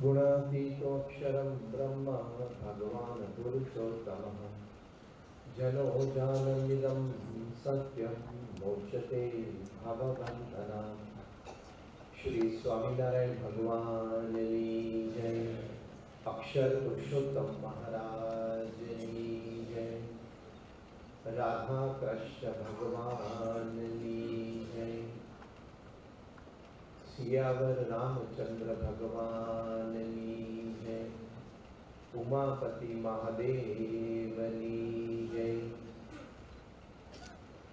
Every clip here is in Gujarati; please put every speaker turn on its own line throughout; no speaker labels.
गुणातीतोऽक्षरं ब्रह्म भगवान् पुरुषोत्तमः जनो जानन्निदं सत्यं मोक्षते भवबन्धनात्। श्री स्वामीनारायण भगवान की जय। अक्षर पुरुषोत्तम महाराज की जय। राधा कृष्ण भगवान की जय। सियावर रामचंद्र भगवान की जय। उमापति महादेव की जय।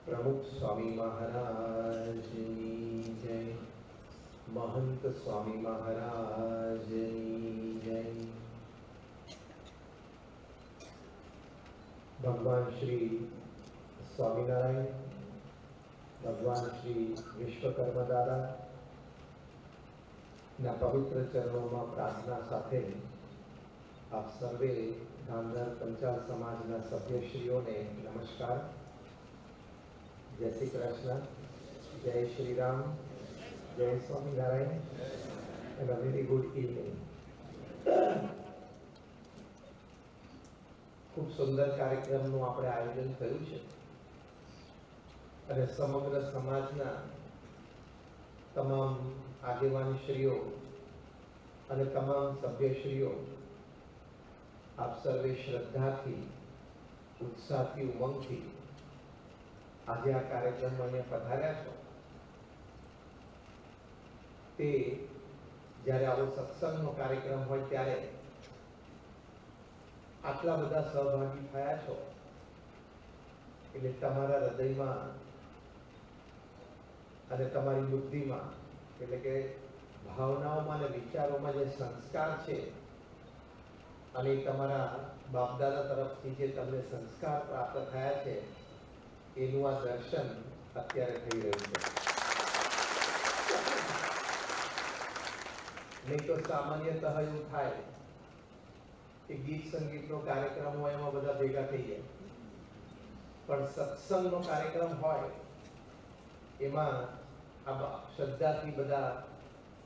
प्रमुख स्वामी महाराज की जय। महंत स्वामी महाराज की जय। भगवान श्री स्वामीनारायण, भगवान श्री विश्वकर्मा दादा ना पवित्र चरणों में प्रार्थना साथे आप सर्वे धामधर पंचाल समाजना सभ्यश्रीओं ने नमस्कार। जय श्री कृष्ण, जय श्री राम, जय Swaminarayan and a very good evening. खूब सुंदर कार्यक्रमનું આપણે આયોજન કર્યું છે અને સમગ્ર સમાજના તમામ આગેવાનશ્રીઓ અને તમામ સભ્યશ્રીઓ આપ સર્વે શ્રદ્ધાથી, ઉત્સાહથી, ઉમંગથી આજે આ કાર્યક્રમમાં અહીંયા પધાર્યા છો। તે જ્યારે આવો સત્સંગનો કાર્યક્રમ હોય ત્યારે આટલા બધા સહભાગી થયા છો એટલે તમારા હૃદયમાં અને તમારી બુદ્ધિમાં એટલે કે ભાવનાઓમાં અને વિચારોમાં જે સંસ્કાર છે અને તમારા બાપદાદા તરફથી જે તમને સંસ્કાર પ્રાપ્ત થયા છે એનું આ દર્શન અત્યારે થઈ રહ્યું છે। नहीं तो सामान्यतः એવું થાય કે ગીત સંગીતનો કાર્યક્રમ હોય એમાં બધા ભેગા થઈ જાય, પણ સત્સંગનો કાર્યક્રમ હોય એમાં આ શ્રદ્ધાથી બધા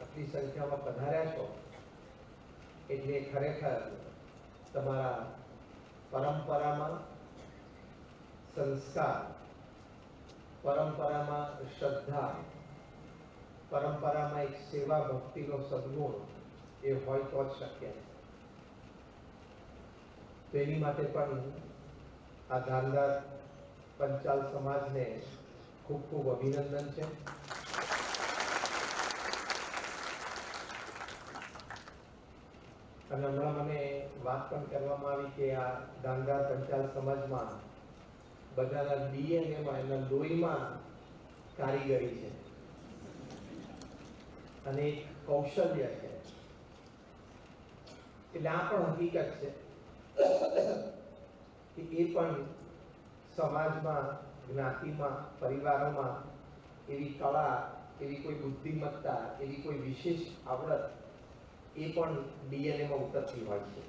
આટલી સંખ્યામાં પધાર્યા છો એટલે ખરેખર તમારા પરંપરામાં સંસ્કાર, પરંપરામાં શ્રદ્ધા, પરંપરામાં એક સેવા ભક્તિનો સદગુણ એ હોય તો જ શક્ય છે। તો એની માટે પણ આ ધામદાર પંચાલ સમાજને ખૂબ ખૂબ અભિનંદન છે। અને હમણાં મને વાત પણ કરવામાં આવી કે આ ધામદાર પંચાલ સમાજમાં બધાના ડીએનએમાં, એના લોહીમાં કારીગરી છે અને એક કૌશલ્ય છે। એટલે આ પણ હકીકત છે કે એ પણ સમાજમાં, જ્ઞાતિમાં, પરિવારોમાં એવી કળા, એવી કોઈ બુદ્ધિમત્તા, એવી કોઈ વિશેષ આવડત એ પણ ડીએનએમાં ઉતરતી હોય છે।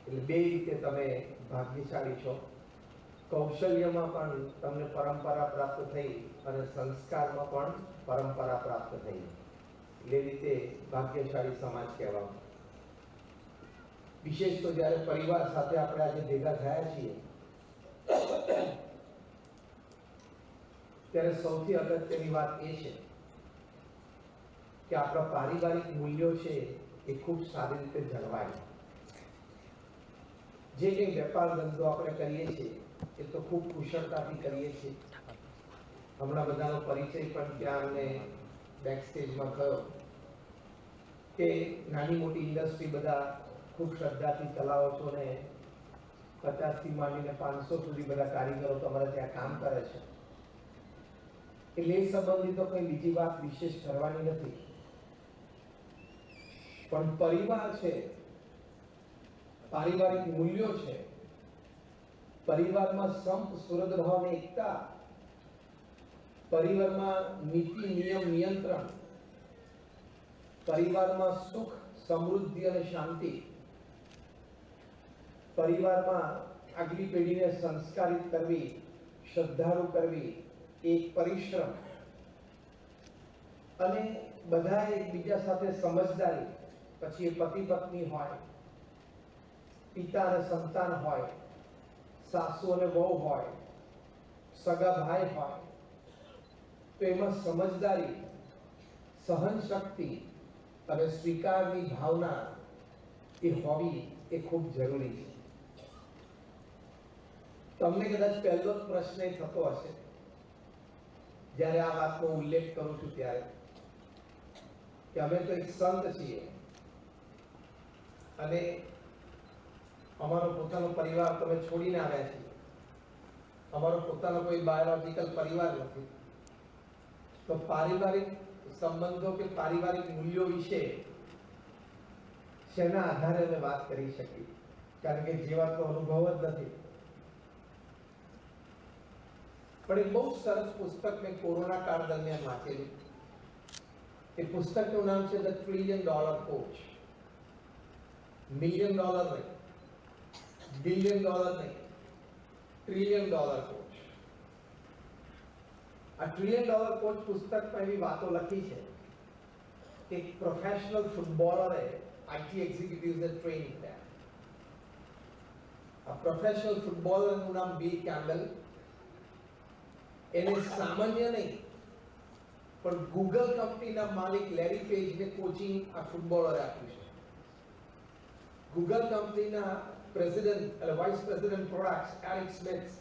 એટલે બે રીતે તમે ભાગ્યશાળી છો। કૌશલ્યમાં પણ તમને પરંપરા પ્રાપ્ત થઈ અને સંસ્કારમાં પણ પરંપરા પ્રાપ્ત થઈ, એ રીતે ભાગ્યશાળી સમાજ કહેવાય। વિશેષ તો જ્યારે પરિવાર સાથે આપણે આજે ભેગા થયા છીએ ત્યારે સૌથી અગત્યની વાત એ છે કે આપણા પારિવારિક મૂલ્યો છે એ ખૂબ સારી રીતે જળવાય। જે કંઈ વેપાર ધંધો આપણે કરીએ છીએ એ તો ખૂબ કુશળતાથી કરીએ છીએ। હમણાં બધાનો પરિચય પણ ત્યાં અમને બેક સ્ટેજમાં થયો કે નાની મોટી ઇન્ડસ્ટ્રી બધા ખૂબ શ્રદ્ધાથી ચલાવો છો ને 50થી માંડીને 500 સુધી બધા કારીગરો તમારા ત્યાં કામ કરે છે। એટલે એ સંબંધી તો કંઈ બીજી વાત વિશેષ કરવાની નથી, પણ પરિવાર છે, પારિવારિક મૂલ્યો છે, પરિવારમાં સંપ, સુહૃદભાવ અને એકતા, પરિવારમાં નીતિ, નિયમ, નિયંત્રણ, પરિવારમાં સુખ, સમૃદ્ધિ અને શાંતિ, પરિવારમાં આગલી પેઢીને સંસ્કારિત કરવી, શ્રદ્ધાળુ કરવી, એક પરિશ્રમ અને બધા એકબીજા સાથે સમજદારી પછી એ પતિ પત્ની હોય, પિતા અને સંતાન હોય, સાસુ અને વહુ હોય, સગા ભાઈ હોય, તો એમાં સમજદારી, સહન શક્તિ અને સ્વીકારની ભાવના એ હોવી એ ખૂબ જરૂરી છે. તમને કદાચ પહેલો જ પ્રશ્ન એ થતો હશે જ્યારે આ વાતનો ઉલ્લેખ કરું છું ત્યારે, કે અમે તો એક સંત છીએ અને અમારો પોતાનો પરિવાર તમે છોડીને આવ્યા છીએ, અમારો પોતાનો કોઈ બાયોલોજિકલ પરિવાર નથી, તો પારિવારિક સંબંધો કે પારિવારિક મૂલ્યો વિશે શેના આધારે અમે વાત કરી શકીએ? કારણ કે જીવાતનો અનુભવ જ નથી. પણ એક બહુ સરસ પુસ્તક મેં કોરોના કાળ દરમિયાન વાંચેલું. એ પુસ્તકનું નામ છે ધ $1 ટ્રિલિયન કોચ. $1 મિલિયન નહીં, $1 બિલિયન નહીં, $1 ટ્રિલિયન કોચ. આ $1 ટ્રિલિયન કોચ પુસ્તકમાં એવી વાતો લખી છે કે એક પ્રોફેશનલ ફૂટબોલરે આઈટી એક્ઝિક્યુટિવ્સને ટ્રેન કર્યા. આ પ્રોફેશનલ ફૂટબોલરનું નામ બિલ કેમ્બેલ. એને સામાન્ય નહીં પણ ગૂગલ કંપનીના માલિક લેરી પેજને કોચિંગ આ ફૂટબોલરે આપ્યું છે. ગૂગલ કંપનીના પ્રેસિડેન્ટ એટલે vice president products Eric Smith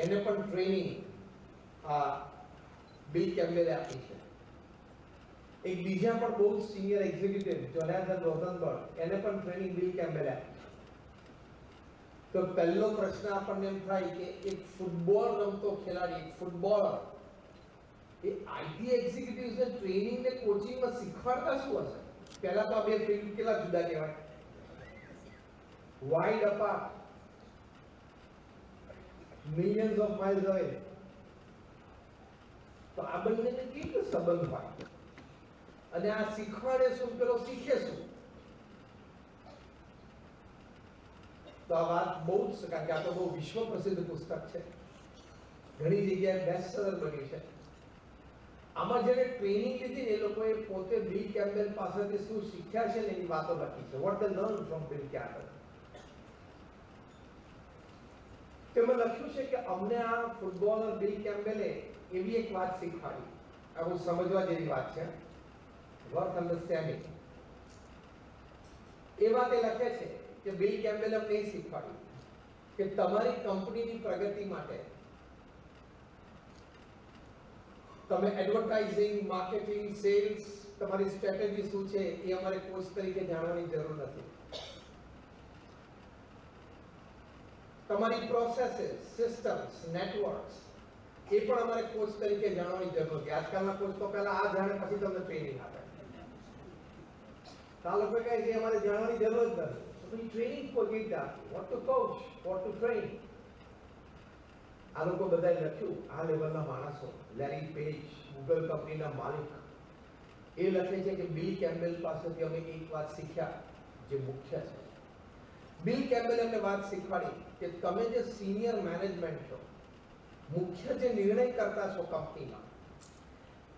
એને પણ ટ્રેનિંગ આ બિલ કેમ્બેલે આપી છે. એક બીજા પણ બહુ સિનિયર એક્ઝિક્યુટિવ જોનાથન રોઝનબર્ગ એને પણ ટ્રેનિંગ બિલ કેમ્બેલે આપી. તો પહેલો પ્રશ્ન આપણને એમ થાય કે એક ફૂટબોલ રમતો ખેલાડી, એક ફૂટબોલર એ આઈટી એક્ઝિક્યુટિવ્સને ટ્રેનિંગ ને કોચિંગમાં શીખવાડતા શું હશે? પહેલા તો આ બે ફિલ્ડ કેટલા જુદા કહેવાય, wide apart, millions of miles અવે. તો આ બંનેને કેટલો સંબંધ હોય અને આ શીખવાડે શું, પેલો શીખે શું? તો આ વાત બહુ જ, કારણ કે આ તો બહુ વિશ્વ પ્રસિદ્ધ પુસ્તક છે, ઘણી જગ્યાએ બેસ્ટ સેલર બન્યું છે. આમાં જેને ટ્રેનિંગ લીધી એ લોકોએ પોતે બિલ કેમ્બેલ પાસેથી શું શીખ્યા છે ને એની વાતો લખી છે. What they learn from Bill Campbell. તેમાં લખ્યું છે કે અમને આ ફૂટબોલર બિલ કેમ્બેલે એવી એક વાત શીખવાડી, આ બહુ સમજવા જેવી વાત છે, વર્થ અન્ડરસ્ટેન્ડિંગ. એ વાત એ લખે છે કે બિલ કેમ્બેલે અમને એ શીખવાડ્યું કે તમારી કંપનીની પ્રગતિ માટે તમે એડવર્ટાઇઝિંગ, માર્કેટિંગ, સેલ્સ, તમારી સ્ટ્રેટેજી શું છે એ અમારે કોચ તરીકે જાણવાની જરૂર નથી. તમારી પ્રોસેસીસ, સિસ્ટમ્સ, નેટવર્ક્સ એ પણ અમારે કોચ તરીકે જાણવાની જરૂર નથી. આજકાલના કોચ તો પહેલા આ જાણે પછી તમને ટ્રેનિંગ આપે. આ લોકો કહે છે અમારે જાણવાની જરૂર જ નથી. તો ટ્રેનિંગ કોઈ કેવી આપી? Vote two coach, vote two train. આ લોકો બધાએ લખ્યું, આ લેવલના માણસો, લેરી પેજ, ગૂગલ કંપનીના માલિક, એ લખે છે કે બિલ કેમ્બેલ પાસેથી અમે એક વાત શીખ્યા જે મુખ્ય છે. બિલ કેમ્બેલે અમને વાત શીખવાડી કે તમે જે સિનિયર મેનેજમેન્ટ છો, મુખ્ય જે નિર્ણય કરતા છો કંપનીમાં,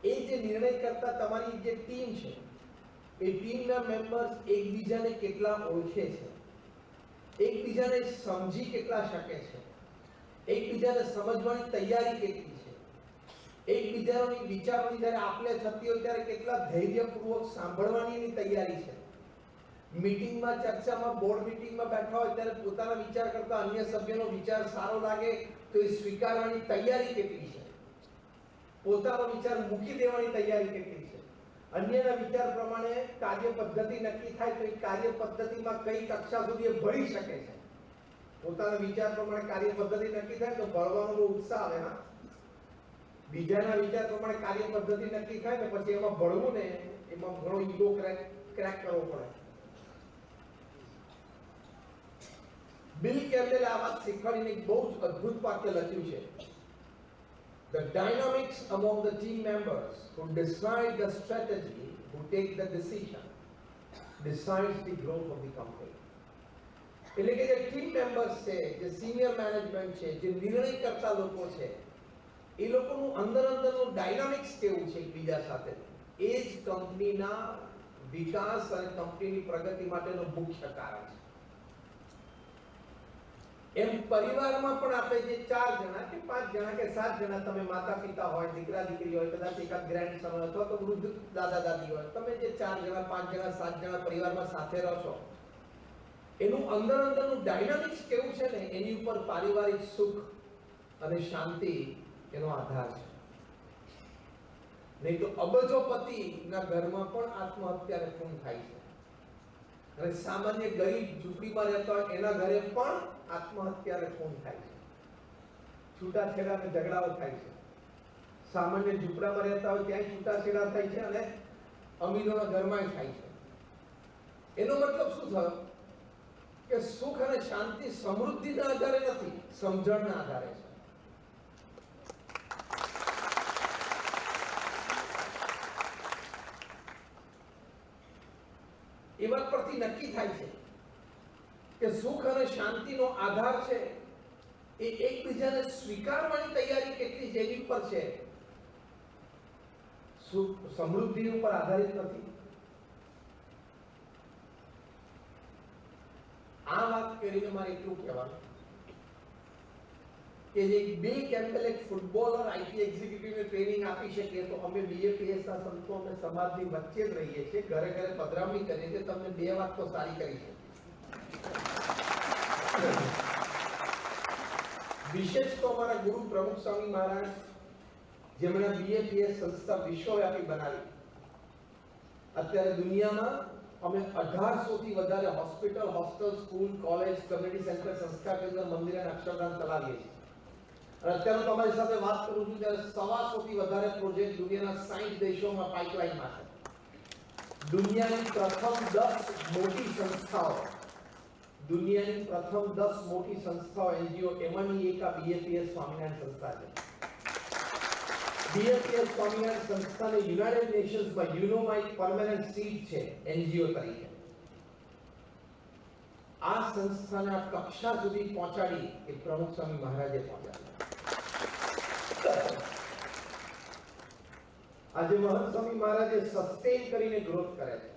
એ જે નિર્ણય કરતા તમારી જે ટીમ છે, એ ટીમના મેમ્બર્સ એકબીજાને કેટલા ઓળખે છે, એકબીજાને સમજી કેટલા શકે છે, એકબીજાને સમજવાની તૈયારી કેટલી છે, એકબીજાની વિચારોની જ્યારે આપલે થતી હોય ત્યારે કેટલા ધૈર્યપૂર્વક સાંભળવાની તૈયારી છે, મીટિંગમાં, ચર્ચામાં, બોર્ડ મીટિંગમાં બેઠા હોય ત્યારે પોતાના વિચાર કરતા અન્ય સભ્યનો વિચાર સારો લાગે તો એ સ્વીકારવાની તૈયારી કેટલી છે, પોતાનો વિચાર મૂકી દેવાની તૈયારી કેટલી છે, અન્યના વિચાર પ્રમાણે કાર્ય પદ્ધતિ નક્કી થાય તો એ કાર્ય પદ્ધતિમાં કઈ કક્ષા સુધી એ ભળી શકે છે. પોતાના વિચાર પ્રમાણે કાર્ય પદ્ધતિ નક્કી થાય તો ભળવાનો બહુ ઉત્સાહ આવે. હા, બીજાના વિચાર પ્રમાણે કાર્ય પદ્ધતિ નક્કી થાય ને પછી એમાં ભળવું ને એમાં ઘણો ઈગો ક્રેક કરવો પડે. બિલ કેમ્બેલે આ વાત શીખવાડીને એક બહુ જ અદ્ભુત વાક્ય લખ્યું છે. The dynamics among the team members who decide the strategy, who take the decision, decides the growth of the company. એટલે કે જે ટીમ મેમ્બર્સ છે, જે સિનિયર મેનેજમેન્ટ છે, જે નિર્ણય કરતા લોકો છે, એ લોકોનું અંદરનું ડાયનામિક્સ કેવું છે એકબીજા સાથે, એ જ કંપનીના વિકાસ અને કંપનીની પ્રગતિ માટેનું મુખ્ય કારણ છે. એમ પરિવારમાં પણ આપણે જે 4 જણા કે 5 જણા કે 7 જણા, તમે માતા પિતા હોય, દીકરા દીકરી હોય, કદાચ એકાદ ગ્રેન્ડસન હોય અથવા તો વૃદ્ધ દાદા દાદી હોય, તમે જે 4 જણા 5 જણા 7 જણા પરિવારમાં સાથે રહો છો, એનું અંદરનું ડાયનામિક્સ કેવું છે ને, એની ઉપર પારિવારિક સુખ અને શાંતિ એનો આધાર છે. નહીં તો અબજોપતિના ઘરમાં પણ આત્મહત્યાને ખૂન થાય છે, અને સામાન્ય ગરીબ ઝૂંપડીમાં રહેતા હોય એના ઘરે પણ આત્મહત્યાને ખૂન થાય છે, છૂટાછેડા અને ઝઘડાઓ થાય છે. સામાન્ય ઝૂંપડામાં રહેતા હોય ત્યાં છૂટાછેડા થાય છે અને અમીરોના ઘરમાં થાય છે. એનો મતલબ શું થયો કે સુખ અને શાંતિ સમૃદ્ધિના આધારે નથી, સમજણના આધારે છે. એ વાત પરથી નક્કી થાય છે કે સુખ અને શાંતિનો આધાર છે એ એકબીજાને સ્વીકારવાની તૈયારી કેટલી છે એની પર છે, સમૃદ્ધિ ઉપર આધારિત નથી. આ વાત કરીને મારે એટલું કહેવાનું કે જે બિલ કેમ્પબેલ એક ફૂટબોલર આઈટી એક્ઝિક્યુટિવને ટ્રેનિંગ આપી શકે, તો અમે બીએપીએસ ના સંતો અમે સમાજની વચ્ચે જ રહીએ છીએ, ઘરે ઘરે પધરામણી કરીએ છીએ, તમને 2 વાત તો સારી કરી છે. વિશેષ તો અમારા ગુરુ પ્રમુખ સ્વામી મહારાજ, જેમણે બીએપીએસ સંસ્થા વિશ્વવ્યાપી બનાવી. અત્યારે દુનિયામાં અમે 1800 થી વધારે hospital, hostel, school, college, community centre, સંસ્કાર કેન્દ્ર, મંદિર અને અક્ષરધામ ચલાવીએ છીએ. અને અત્યારે તમારી સાથે વાત કરું છું ત્યારે 125 થી વધારે પ્રોજેક્ટ દુનિયાના 60 દેશોમાં પાઇપલાઇનમાં છે. દુનિયાની પ્રથમ 10 મોટી સંસ્થાઓ, દુનિયાની પ્રથમ 10 મોટી સંસ્થાઓ, એનજીઓ, એમાંની એક આ બીએપીએસ સ્વામિનારાયણ સંસ્થા છે. બીએપીએસ સ્વામિનારાયણ સંસ્થાને યુનાઇટેડ નેશન્સમાં યુનોમાં એક પરમેનન્ટ સીટ છે એનજીઓ તરીકે. આ સંસ્થાને આ કક્ષા સુધી પહોંચાડી એ પ્રમુખ સ્વામી મહારાજે પહોંચાડી. આજે મહંત સ્વામી મહારાજે સસ્ટેન કરીને ગ્રોથ કરે છે.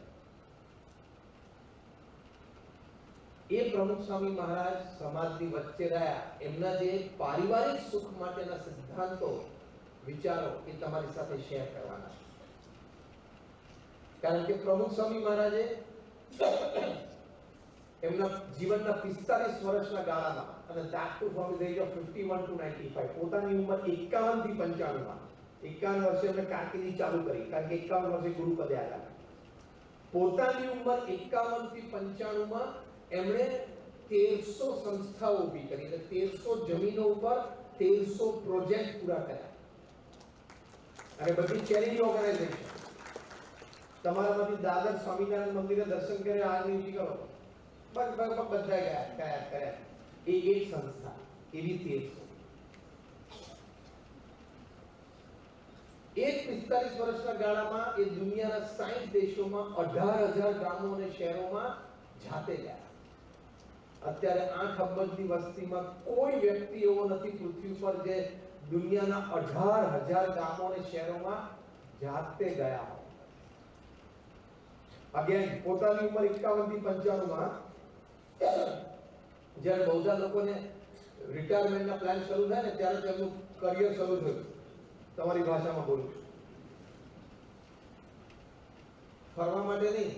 એ પ્રમુખ સ્વામી મહારાજ સમાજની વચ્ચે રહ્યા, એમના જે પારિવારિક સુખ માટેના સિદ્ધાંતો, વિચારો એ તમારી સાથે શેર કરવાના છે. કારણ કે પ્રમુખ સ્વામી મહારાજે એમના જીવનના 45 વર્ષના ગાળામાં, અને that too from the age of 51 to 95, પોતાની ઉંમર 51 થી 95 માં, 51 વર્ષે એમણે કારકિર્દી ચાલુ કરી, કારણ કે 51 વર્ષે ગુરુ પદે આવ્યા. પોતાની ઉંમર 51 થી 95 માં એમણે 1300 સંસ્થાઓ ઊભી કરી, એટલે 1300 જમીનો ઉપર 1300 પ્રોજેક્ટ પૂરા કર્યા, અને બધી ચેરિટી ઓર્ગેનાઇઝેશન. તમારામાંથી દાદર સ્વામિનારાયણ મંદિરે દર્શન કરે, આરતી કરો, બધા ગયા. એ એક સંસ્થા, એવી 1300. એક 45 વર્ષના ગાળામાં એ દુનિયાના 60 દેશોમાં 18,000 ગામો અને શહેરોમાં જાતે ગયા. અત્યારે 8 અબજની વસ્તીમાં કોઈ વ્યક્તિ એવો નથી પૃથ્વી પર જે દુનિયાના 18,000 ગામો અને શહેરોમાં જાતે ગયા હોય. અગેન પોતાની ઉંમર 51 થી 95 માં જ્યારે બહુધા લોકોને રિટાયરમેન્ટના પ્લાન શરૂ થાય ને, ત્યારે તેમનું કરિયર શરૂ થયું. તમારી ભાષામાં બોલું છું, ફરવા માટે નહીં,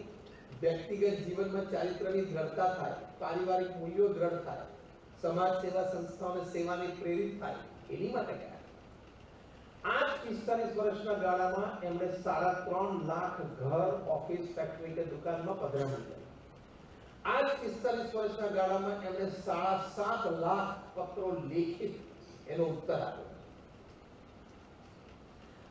વ્યક્તિગત જીવનમાં ચારિત્ર્યની દ્રઢતા થાય, પારિવારિક મૂલ્યો દ્રઢ થાય, સમાજ સેવા સંસ્થાઓને સેવાને પ્રેરિત થાય, એની માટે ગયા. આ 45 વર્ષના ગાળામાં એમણે 3.5 લાખ ઘર, ઓફિસ, ફેક્ટરી કે દુકાનમાં પધરામણી કરી. આ 45 વર્ષના ગાળામાં એમણે 7.5 લાખ પત્રો લેખિત એનો ઉત્તર આપ્યો.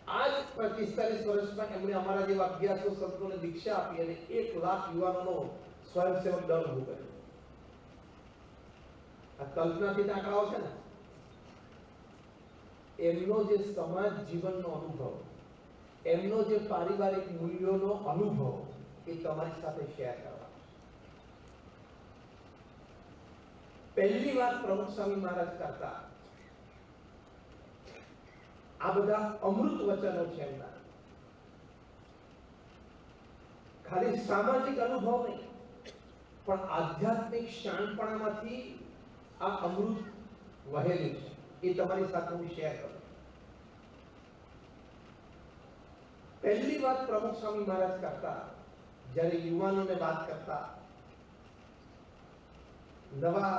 આજ 45 વર્ષમાં એમણે અમારા જેવા 1100 સંતોને દીક્ષા આપી અને 1 લાખ યુવાનોનો સ્વયંસેવક દળ ઊભું કર્યું. આ કલ્પનાથી આંકડાઓ છે ને, એમનો જે સમાજ જીવનનો અનુભવ, એમનો જે પારિવારિક મૂલ્યોનો અનુભવ, એ તમારી સાથે શેર કરવા. પહેલી વાત પ્રમુખ સ્વામી મહારાજ કરતા, આ બધા અમૃત વચનો છે એમના. ખાલી સામાજિક અનુભવ નહીં, પણ આધ્યાત્મિક શાંતપણામાંથી આ અમૃત વહેલું છે. એ તમારી સાથે હું શેર કરું. પહેલી વાત પ્રમુખ સ્વામી મહારાજ કરતા, જ્યારે યુવાનોને વાત કરતા, નવા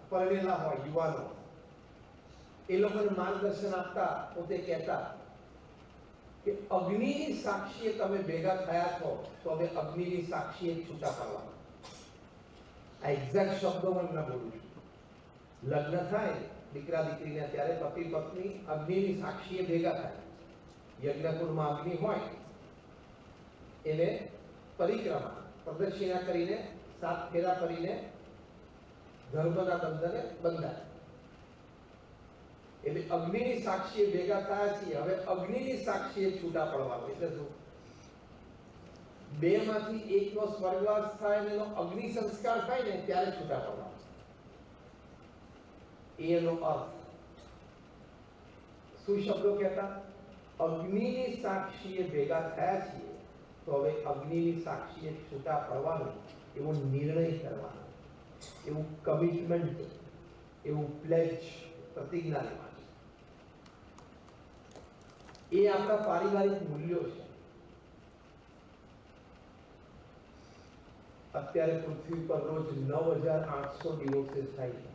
પરણેલા હોય યુવાનો, એ લોકોને માર્ગદર્શન આપતા પોતે કહેતા કે અગ્નિની સાક્ષીએ તમે ભેગા થયા છો તો હવે અગ્નિની સાક્ષીએ છૂટા પડવાના. આ એક્ઝેક્ટ શબ્દો હું ના બોલું છું. લગ્ન થાય દીકરા દીકરીને ત્યારે પતિ પત્ની અગ્નિની સાક્ષીએ ભેગા થાય. યજ્ઞકુંડમાં અગ્નિ હોય એને પરિક્રમા પ્રદક્ષિણા કરીને 7 ફેરા ફરીને ધર્મના બંધને બંધાય. એટલે અગ્નિની સાક્ષીએ ભેગા થયા છીએ, હવે અગ્નિની સાક્ષીએ છૂટા પડવાનું. એટલે શું? બે માંથી એકનો સ્વર્ગવાસ થાય અને એનો અગ્નિ સંસ્કાર થાય ને ત્યારે છૂટા પડવાનું. એનો અર્થ શું શબ્દો કહેતા? અગ્નિની સાક્ષીએ ભેગા થયા છીએ તો હવે અગ્નિની સાક્ષીએ છૂટા પડવાનું, એવો નિર્ણય કરવાનો, એવું કમિટમેન્ટ, એવું પ્લેજ, પ્રતિજ્ઞા લેવાની. એ આપણા પારિવારિક મૂલ્યો છે. અત્યારે પૃથ્વી પર રોજ 9,800 ડિવોર્સિસ થાય છે.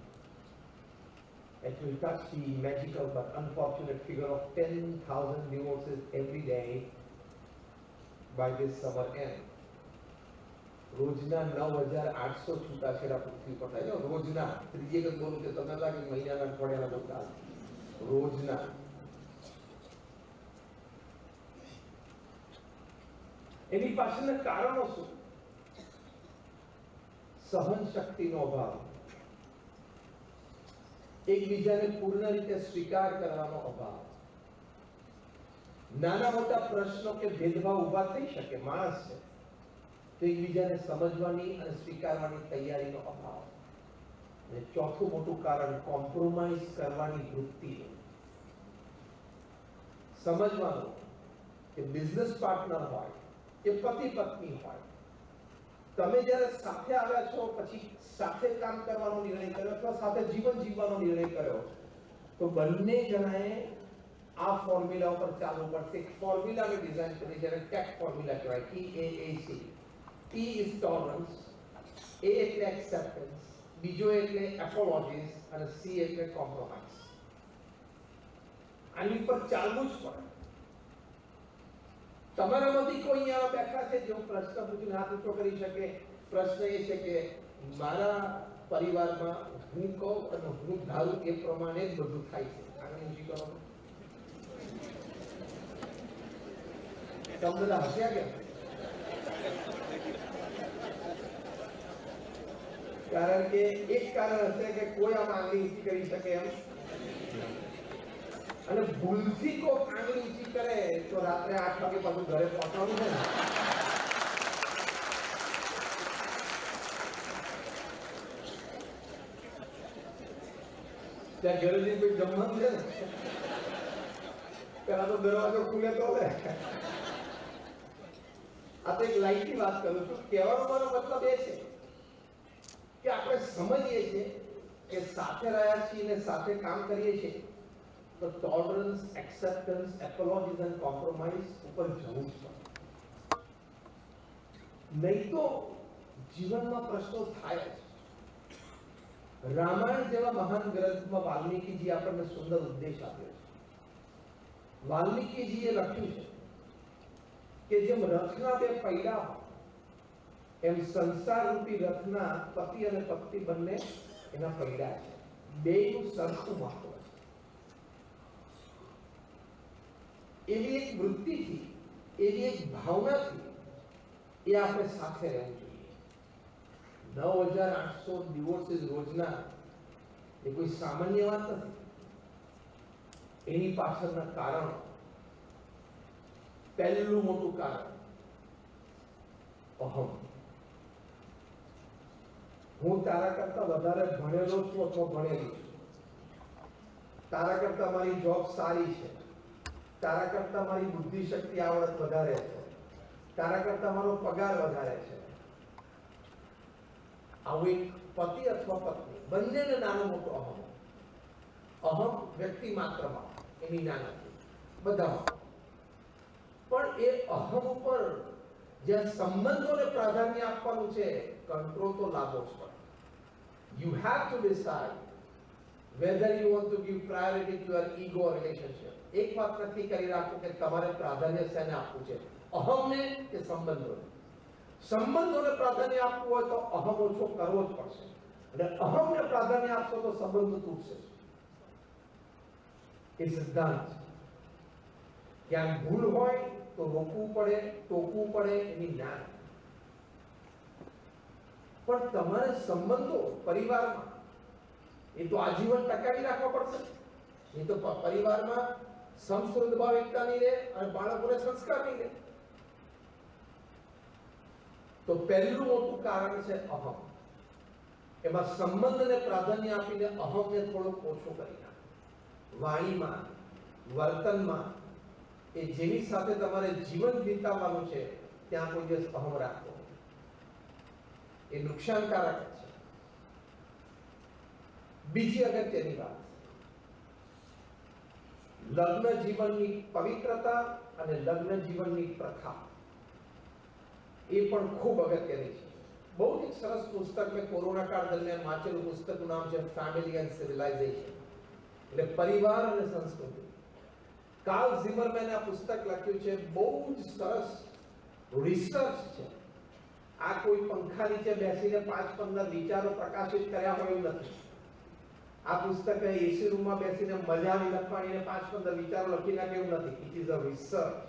It will touch the magical but unfortunate figure of 10,000 divorces every day by this summer end. રોજના 9,800 છૂટાછેડા પૃથ્વી પર થાય છે. રોજના. ત્રીજી વખત બોલું કે તમને લાગે મહિનાના અઠવાડિયાના બધા રોજના. એની પાછળના કારણો શું? સહન શક્તિનો અભાવ, એકબીજાને પૂર્ણ રીતે સ્વીકાર કરવાનો અભાવ, નાના મોટા પ્રશ્નો કે ભેદભાવ ઉભા થઈ શકે, માણસ છે તો એકબીજાને સમજવાની અને સ્વીકારવાની તૈયારીનો અભાવ. અને ચોથું મોટું કારણ કોમ્પ્રોમાઇઝ કરવાની વૃત્તિ. સમજવાનું કે બિઝનેસ પાર્ટનર હોય કે પતિ પત્ની હોય, તમે જ્યારે સાથે આવ્યા છો પછી સાથે કામ કરવાનો નિર્ણય કર્યો અથવા સાથે જીવન જીવવાનો નિર્ણય કર્યો તો બંને જણાએ આ ફોર્મ્યુલા ઉપર ચાલવું પડશે. એક ફોર્મ્યુલા મેં ડિઝાઇન કરી, જેને ટેક ફોર્મ્યુલા કહેવાય, TAAC. T is tolerance, A એટલે acceptance, બીજો એટલે apologies અને C એટલે compromise. આની પર ચાલવું જ પડે. તમારામાંથી કોઈ અહીંયા બેઠા છે જેઓ પ્રશ્ન પૂછીને હાથ ઊંચો કરી શકે? પ્રશ્ન એ છે કે મારા પરિવારમાં હું કહું અને હું ધારું એ પ્રમાણે જ બધું થાય છે. આગળ ઊંચી કરો. તમે બધા હસ્યા કેમ? કારણ કે એક કારણ હશે કે કોઈ આમ આંગળી ઊંચી કરી શકે એમ, અને ભૂલથી કોઈ આંગળી ઊંચી કરે તો રાત્રે 8 વાગે પાછું ઘરે પહોંચવાનું છે ને. ત્યાં ઘરે જઈને કોઈ જમવાનું છે ને, પેલા તો દરવાજો ખુલે તો લે. આ તો એક લાઈટની વાત કરું છું. કહેવાનો મારો મતલબ એ છે કે આપણે સમજીએ છીએ કે સાથે રહ્યા છીએ ને સાથે કામ કરીએ છીએ તો ટોલરન્સ, એક્સેપ્ટન્સ, એપોલોજીસ અને કોમ્પ્રોમાઇઝ ઉપર જવું જ પડે. નહીં તો જીવનમાં પ્રશ્નો થાય જ. રામાયણ જેવા મહાન ગ્રંથમાં વાલ્મીકીજી આપણને સુંદર ઉપદેશ આપ્યો છે. વાલ્મીકીજીએ લખ્યું છે કે જેમ રથના બે પૈડા હોય એમ સંસાર રૂપી રથના પતિ અને પત્ની બંને એના પૈડા છે. બેયનું સરખું મહત્વ છે. એવી એક વૃત્તિથી, એવી એક ભાવનાથી એ આપણે સાથે રહેવું જોઈએ. 9,800 ડિવોર્સિસ રોજના એ કોઈ સામાન્ય વાત નથી. એની પાછળના કારણો, પહેલું મોટું કારણ અહમ. હું તારા કરતા વધારે ભણેલો છું અથવા ભણેલી છું, તારા કરતા મારી જોબ સારી છે, તારા કરતા મારી બુદ્ધિ શક્તિ આવડત વધારે છે, તારા કરતા મારો પગાર વધારે છે. આવું એક પતિ અથવા પત્ની બંનેને નાનો મોટો અહમ. અહમ વ્યક્તિ માત્રમાં એની ના નથી, બધામાં. પણ એ અહમ ઉપર જ્યાં સંબંધોને પ્રાધાન્ય આપવાનું છે, કંટ્રોલ તો લાવવો જ પડે. You have to decide whether you want to give priority to your ego or relationship. એક વાત નક્કી કરી રાખો કે તમારે પ્રાધાન્ય શેને આપવું છે, અહમને કે સંબંધોને. સંબંધોને પ્રાધાન્ય આપવું હોય તો અહમ ઓછો કરવો જ પડશે, અને અહમને પ્રાધાન્ય આપશો તો સંબંધો તૂટશે. એ સિદ્ધાંત છે. ક્યાંક ભૂલ હોય તો રોકવું પડે, ટોકવું પડે, એની ના. પણ તમારે સંબંધો પરિવારમાં એ તો આજીવન ટકાવી રાખવા પડશે. એ તો પરિવારમાં સમશુદ્ધ ભાવ એકતા નહીં રહે અને બાળકોને સંસ્કાર નહીં રહે. તો પહેલું મોટું કારણ છે અહમ. એમાં સંબંધને પ્રાધાન્ય આપીને અહમને થોડુંક ઓછું કરી નાખો. વાણીમાં, વર્તનમાં, એ જેની સાથે તમારે જીવન વિતાવવાનું છે ત્યાં કોઈ દિવસ અહમ રાખવો, એ નુકસાનકારક છે. બીજી અગત્યની વાત, લગ્ન જીવનની પવિત્રતા અને લગ્ન જીવનની પ્રથા એ પણ ખૂબ અગત્યની છે. બહુ એક સરસ પુસ્તક મેં કોરોના કાળ દરમિયાન વાંચેલું પુસ્તકનું નામ છે ફેમિલી એન્ડ સિવિલાઇઝેશન, એટલે પરિવાર અને સંસ્કૃતિ. કાર્લ ઝિમરમેન આ પુસ્તક લખ્યું છે. બહુ જ સરસ રિસર્ચ છે. આ કોઈ પંખા નીચે બેસીને 5-15 વિચારો પ્રકાશિત કર્યા હોય એવું નથી. આ પુસ્તક એસી રૂમમાં બેસીને મજા આવી લખવાની 5-15 વિચારો લખી નાખે એવું નથી. It is a research.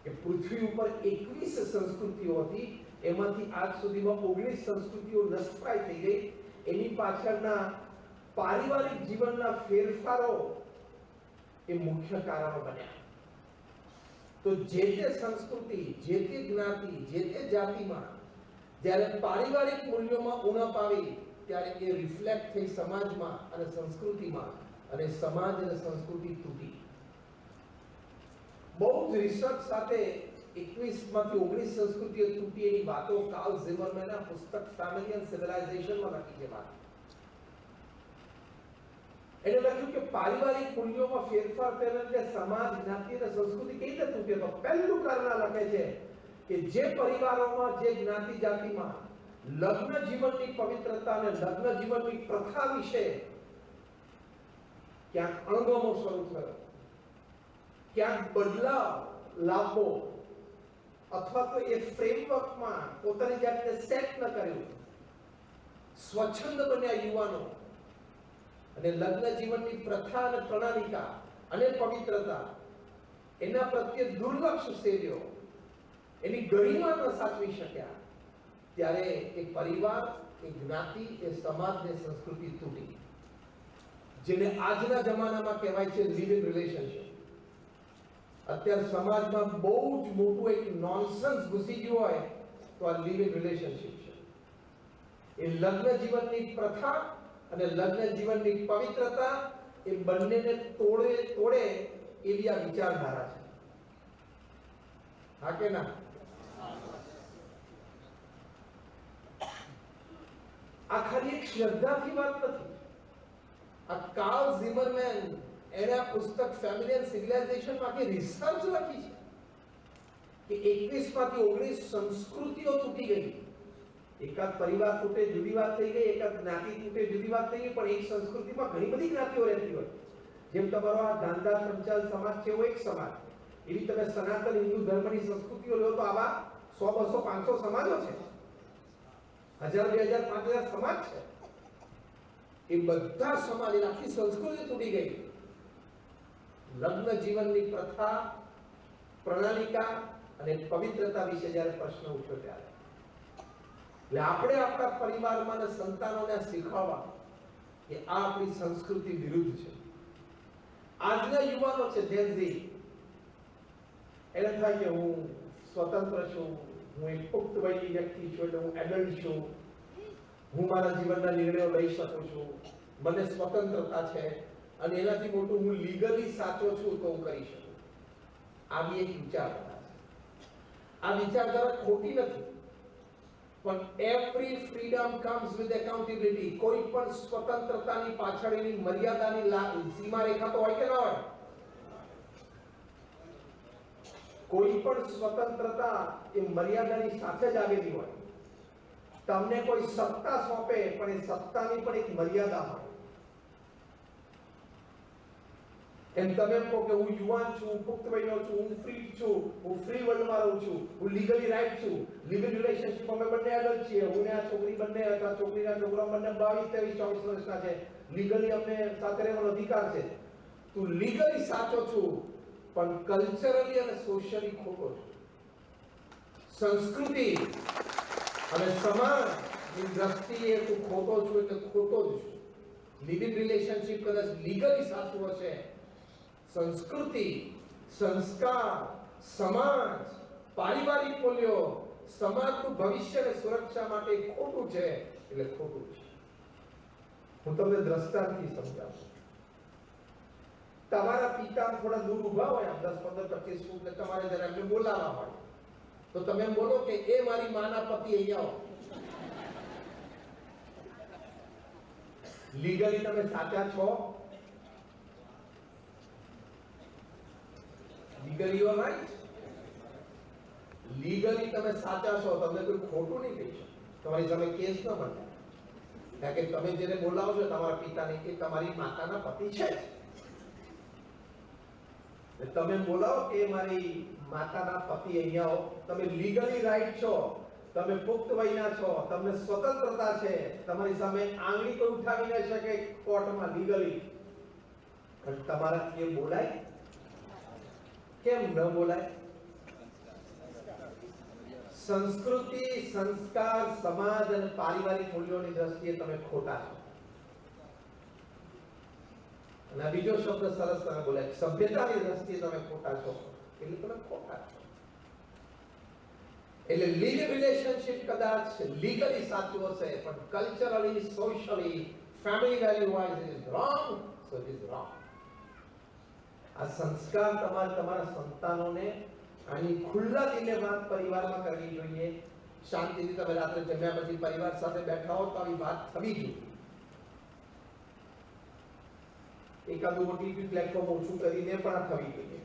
કે પૃથ્વી ઉપર 21 સંસ્કૃતિઓ હતી, એમાંથી આજ સુધીમાં 19 સંસ્કૃતિઓ નષ્ટપ્રાય થઈ ગઈ. એની પાછળના પારિવારિક જીવનના ફેરફારો એ મુખ્ય કારણો બન્યા. તો જે તે સંસ્કૃતિ, જે તે જ્ઞાતિ, જે તે જાતિમાં જ્યારે પારિવારિક મૂલ્યોમાં ઉણપ આવી ત્યારે એ રિફ્લેક્ટ થઈ સમાજમાં અને સંસ્કૃતિમાં, અને સમાજ અને સંસ્કૃતિ તૂટી. બહુ જ રિસર્ચ સાથે 21માંથી 19 સંસ્કૃતિઓ તૂટી એની વાતો કાર્લ ઝિમરમેનના પુસ્તક ફેમિલી એન્ડ સિવિલાઇઝેશનમાં લખી છે. વાત એને લખ્યું કે પારિવારિક મૂલ્યોમાં ફેરફાર થયા એટલે સમાજ, જ્ઞાતિ અને સંસ્કૃતિ કઈ રીતે તૂટે. તો પહેલું કારણ લખે છે કે જે પરિવારોમાં, જે જ્ઞાતિ જાતિમાં લગ્ન જીવનની પવિત્રતા અને લગ્ન જીવનની પ્રથા વિશે ક્યાંક અણગમો શરૂ થયો, ક્યાંક બદલાવ લાવવો, અથવા તો એ ફ્રેમવર્કમાં પોતાની જાતને સેટ ન કર્યું, સ્વચ્છંદ બન્યા યુવાનો, અને લગ્ન જીવનની પ્રથા અને પ્રણાલિકા અને પવિત્રતા એના પ્રત્યે દુર્લક્ષ સેવ્યો, એની ગરિમા ન સાચવી શક્યા, ત્યારે એ પરિવાર, એ જ્ઞાતિ, એ સમાજ ને સંસ્કૃતિ તૂટી. જેને આજના જમાનામાં કહેવાય છે લિવ ઇન રિલેશનશિપ. અત્યારે સમાજમાં બહુ જ મોટું એક નોનસેન્સ ઘૂસી ગયું હોય તો આ લિવ ઇન રિલેશનશિપ છે. એ લગ્ન જીવનની પ્રથા અને લગ્ન જીવનની પવિત્રતા એ બંનેને તોડે એવી આ વિચારધારા છે. હા કે ના? આ ખાલી એક શ્રદ્ધાથી વાત નથી. આ કાર્લ ઝિમરમેન એણે આ પુસ્તક ફેમિલી એન્ડ સિવિલાઇઝેશન માં કે રિસર્ચ લખી છે કે 21માંથી 19 સંસ્કૃતિઓ તૂટી ગઈ. એકાદ પરિવાર તૂટે જુદી વાત થઈ ગઈ, એકાદ જ્ઞાતિ તૂટે જુદી વાત થઈ ગઈ, પણ એક સંસ્કૃતિમાં ઘણી બધી જ્ઞાતિઓ રહેતી હોય. જેમ તમારો આ ધાંધા પંચાલ સમાજ છે એવો એક સમાજ, એવી તમે સનાતન હિન્દુ ધર્મની સંસ્કૃતિઓ લો તો આવા 100, 200, 500 સમાજો છે, 1000, 2000, 5000 સમાજ છે. એ બધા સમાજ, આખી સંસ્કૃતિ તૂટી ગઈ. લગ્ન જીવનની પ્રથા, પ્રણાલિકા અને પવિત્રતા વિશે જ્યારે પ્રશ્ન ઉઠ્યો ત્યારે એટલે આપણે આપણા પરિવારમાં અને સંતાનોને શીખવવા કે આ આપણી સંસ્કૃતિ વિરુદ્ધ છે. આજના યુવાનો છે જેન ઝી, એને થાય કે હું સ્વતંત્ર છું, હું એક પુખ્ત વયની વ્યક્તિ છું, એટલે હું એડલ્ટ છું, હું મારા જીવનના નિર્ણયો લઈ શકું છું, મને સ્વતંત્રતા છે, અને એનાથી મોટું હું લીગલી સાચો છું તો હું કરી શકું. આવી એક વિચારધારા છે. આ વિચારધારા ખોટી નથી, પણ every freedom comes with accountability. કોઈ પણ સ્વતંત્રતાની પાછળ એની મર્યાદાની સીમારેખા તો હોય કે ના હોય? કોઈ પણ સ્વતંત્રતા એ મર્યાદાની સાથે જ આવેલી હોય. તમને કોઈ સત્તા સોંપે પણ એ સત્તાની પણ એક મર્યાદા હોય. એમ તમે એમ કહો કે હું યુવાન છું, પુખ્ત વયનો છું, હું ફ્રી છું, હું ફ્રી વર્લ્ડમાં રહું છું, હું લીગલી રાઈટ છું, લિવિંગ રિલેશનશિપ અમે બંને એડલ્ટ છીએ, હું ને આ છોકરી બંને અથવા છોકરીના છોકરા બંને 22, 23, 24 વર્ષના છે, લીગલી અમને સાથે રહેવાનો અધિકાર છે. તું લીગલી સાચો છું પણ કલ્ચરલી અને સોશિયલી ખોટો છું. સંસ્કૃતિ અને સમાજની દ્રષ્ટિએ તું ખોટો છું એટલે ખોટો જ છું. લિવિંગ રિલેશનશિપ કદાચ લીગલી સાચું હશે, સંસ્કૃતિ, સંસ્કાર, સમાજ, પારિવારિક મૂલ્યો, સમાજનું ભવિષ્ય અને સુરક્ષા માટે ખોટું છે એટલે ખોટું છે. હું તમને દ્રષ્ટાંતથી સમજાવું. તમારા પિતા થોડા દૂર ઊભા હોય, 10, 15, 25 ફૂટ, ને તમારે જરા એમને બોલાવવા હોય તો તમે એમ બોલો કે એ મારી માના પતિ અહીંયા આવો. લીગલી તમે સાચા છો? Legally you are right. Legally તમે સાચા છો, તમને કોઈ ખોટું નહીં કહી શકે, તમારી સામે કેસ ન બને. કારણ કે તમે જેને બોલાવો છો તમારા પિતાને, એ તમારી માતાના પતિ છે. તમે બોલાવો કે મારી માતાના પતિ અહીંયા આવો, તમે લીગલી રાઈટ છો, તમે પુખ્ત વયના છો, તમને સ્વતંત્રતા છે, તમારી સામે આંગળી કોઈ ઉઠાવી ન શકે કોર્ટમાં લીગલી. પણ તમારાથી એ બોલાય? કેમ ન બોલાય? સંસ્કૃતિ, સંસ્કાર, સમાજ અને પારિવારિક મૂલ્યોની દ્રષ્ટિએ તમે ખોટા છો. અને બીજો શબ્દ સરસ તમે બોલ્યા, સભ્યતાની દ્રષ્ટિએ તમે ખોટા છો એટલે તમે ખોટા છો. એટલે લીગલ રિલેશનશિપ કદાચ લીગલી સાચું હશે પણ culturally, socially, family value wise it is wrong. So it is wrong. આ સંસ્કાર તમારા સંતાનોને આની ખુલ્લા દિલે વાત પરિવારમાં કરવી જોઈએ. શાંતિથી તમે રાત્રે જમ્યા પછી પરિવાર સાથે બેઠા હો તો આવી વાત થવી જોઈએ. એકાદું ઓટીટી પ્લેટફોર્મ ઓછું કરીને પણ થવી જોઈએ.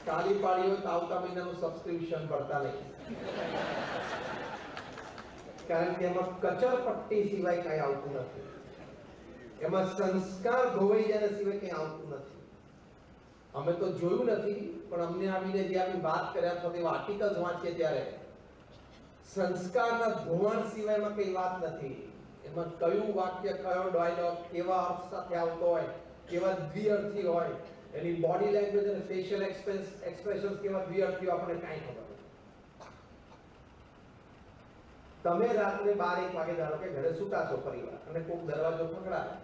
તાળી પાડી હોય તો આવતા મહિનાનું સબસ્ક્રિપ્શન ભરતા નહીં, કારણ કે એમાં કચરપટ્ટી સિવાય કઈ આવતું નથી. એમાં સંસ્કાર ધોવાઈ જાય સિવાય કઈ આવતું નથી. અમે તો જોયું નથી, પણ અમને આવીને જે આવી વાત કર્યા અથવા તેવા આર્ટિકલ્સ વાંચીએ ત્યારે સંસ્કારના ધોવાણ સિવાય એમાં કઈ વાત નથી. એમાં કયું વાક્ય, કયો ડાયલોગ કેવા અર્થ સાથે આવતો હોય, કેવા દ્વિઅર્થી હોય, એની બોડી લેંગ્વેજ અને ફેશિયલ એક્સપ્રેશન્સ કેવા દ્વિઅર્થીઓ આપણને કાંઈ ખબર નથી. તમે રાત્રે 12-1 વાગે ધારો કે ઘરે સૂતા છો પરિવાર અને કોઈક દરવાજો ખખડાવે,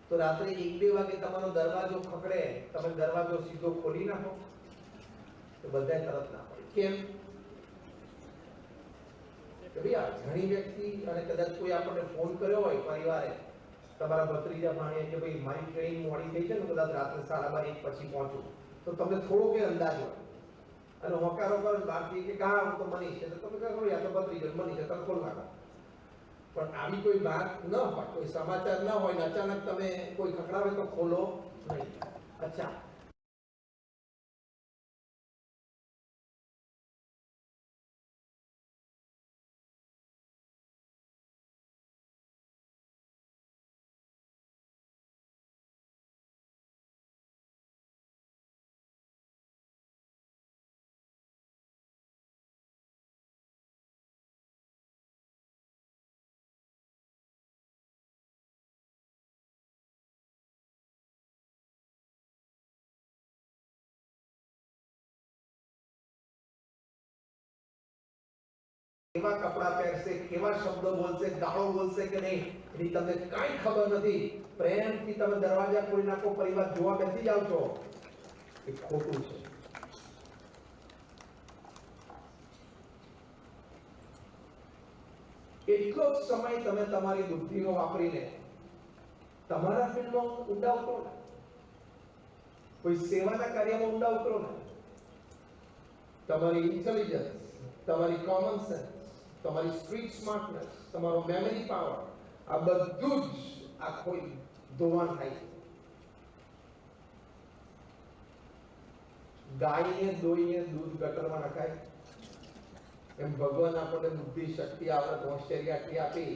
તો રાત્રે 1-2 વાગે તમારો દરવાજો ખખડે, તમે દરવાજો સીધો ખોલી નાખો તો બધાય તરત ના પડે. કેમ? કે ભાઈ અજાણી વ્યક્તિ, અને કદાચ કોઈ આપણને ફોન કર્યો હોય પરિવારે, તમારા ભત્રીજા ભાણીએ કે ભાઈ મારી ટ્રેન મોડી થઈ છે ને કદાચ રાત્રે 12:30 પછી પહોંચું, તો તમને થોડો કે અંદાજ હોય અને હોકારો કરો બહારથી કે કા હું તો મનીષ છે, તો તમે કહો યા તો ભત્રીજો મનીષ છે, તમે ખોલ નાખો. પણ આવી કોઈ વાત ન હોય, કોઈ સમાચાર ન હોય ને અચાનક તમે કોઈ ખખડાવે તો ખોલો નહીં. અચ્છા, કેવા કપડા પહેરશે, કેવા શબ્દો બોલશે, ગાળો બોલશે કે નહીં એની તમને કાંઈ ખબર નથી. પ્રેમથી તમે દરવાજા ખોલી નાખો, પરિવાર જોવા બેસી જાવ છો, એ ખોટું છે. એટલો જ સમય તમે તમારી બુદ્ધિનો વાપરીને તમારા ફિલ્મો ઉડાવતો ને કોઈ સેવાના કાર્યમાં ઊંડા ઉતરો ને. તમારી ઇન્ટેલિજન્સ, તમારી કોમન સેન્સ, તમારી સ્ટ્રીટ સ્માર્ટનેસ, તમારો મેમરી પાવર, આ બધું જ આખો ધોવાણ થાય છે. ગાયને દોઈને દૂધ ગટરમાં નખાય એમ ભગવાન આપણને બુદ્ધિ, શક્તિ, આવડત, હોશિયારી આટલી આપી,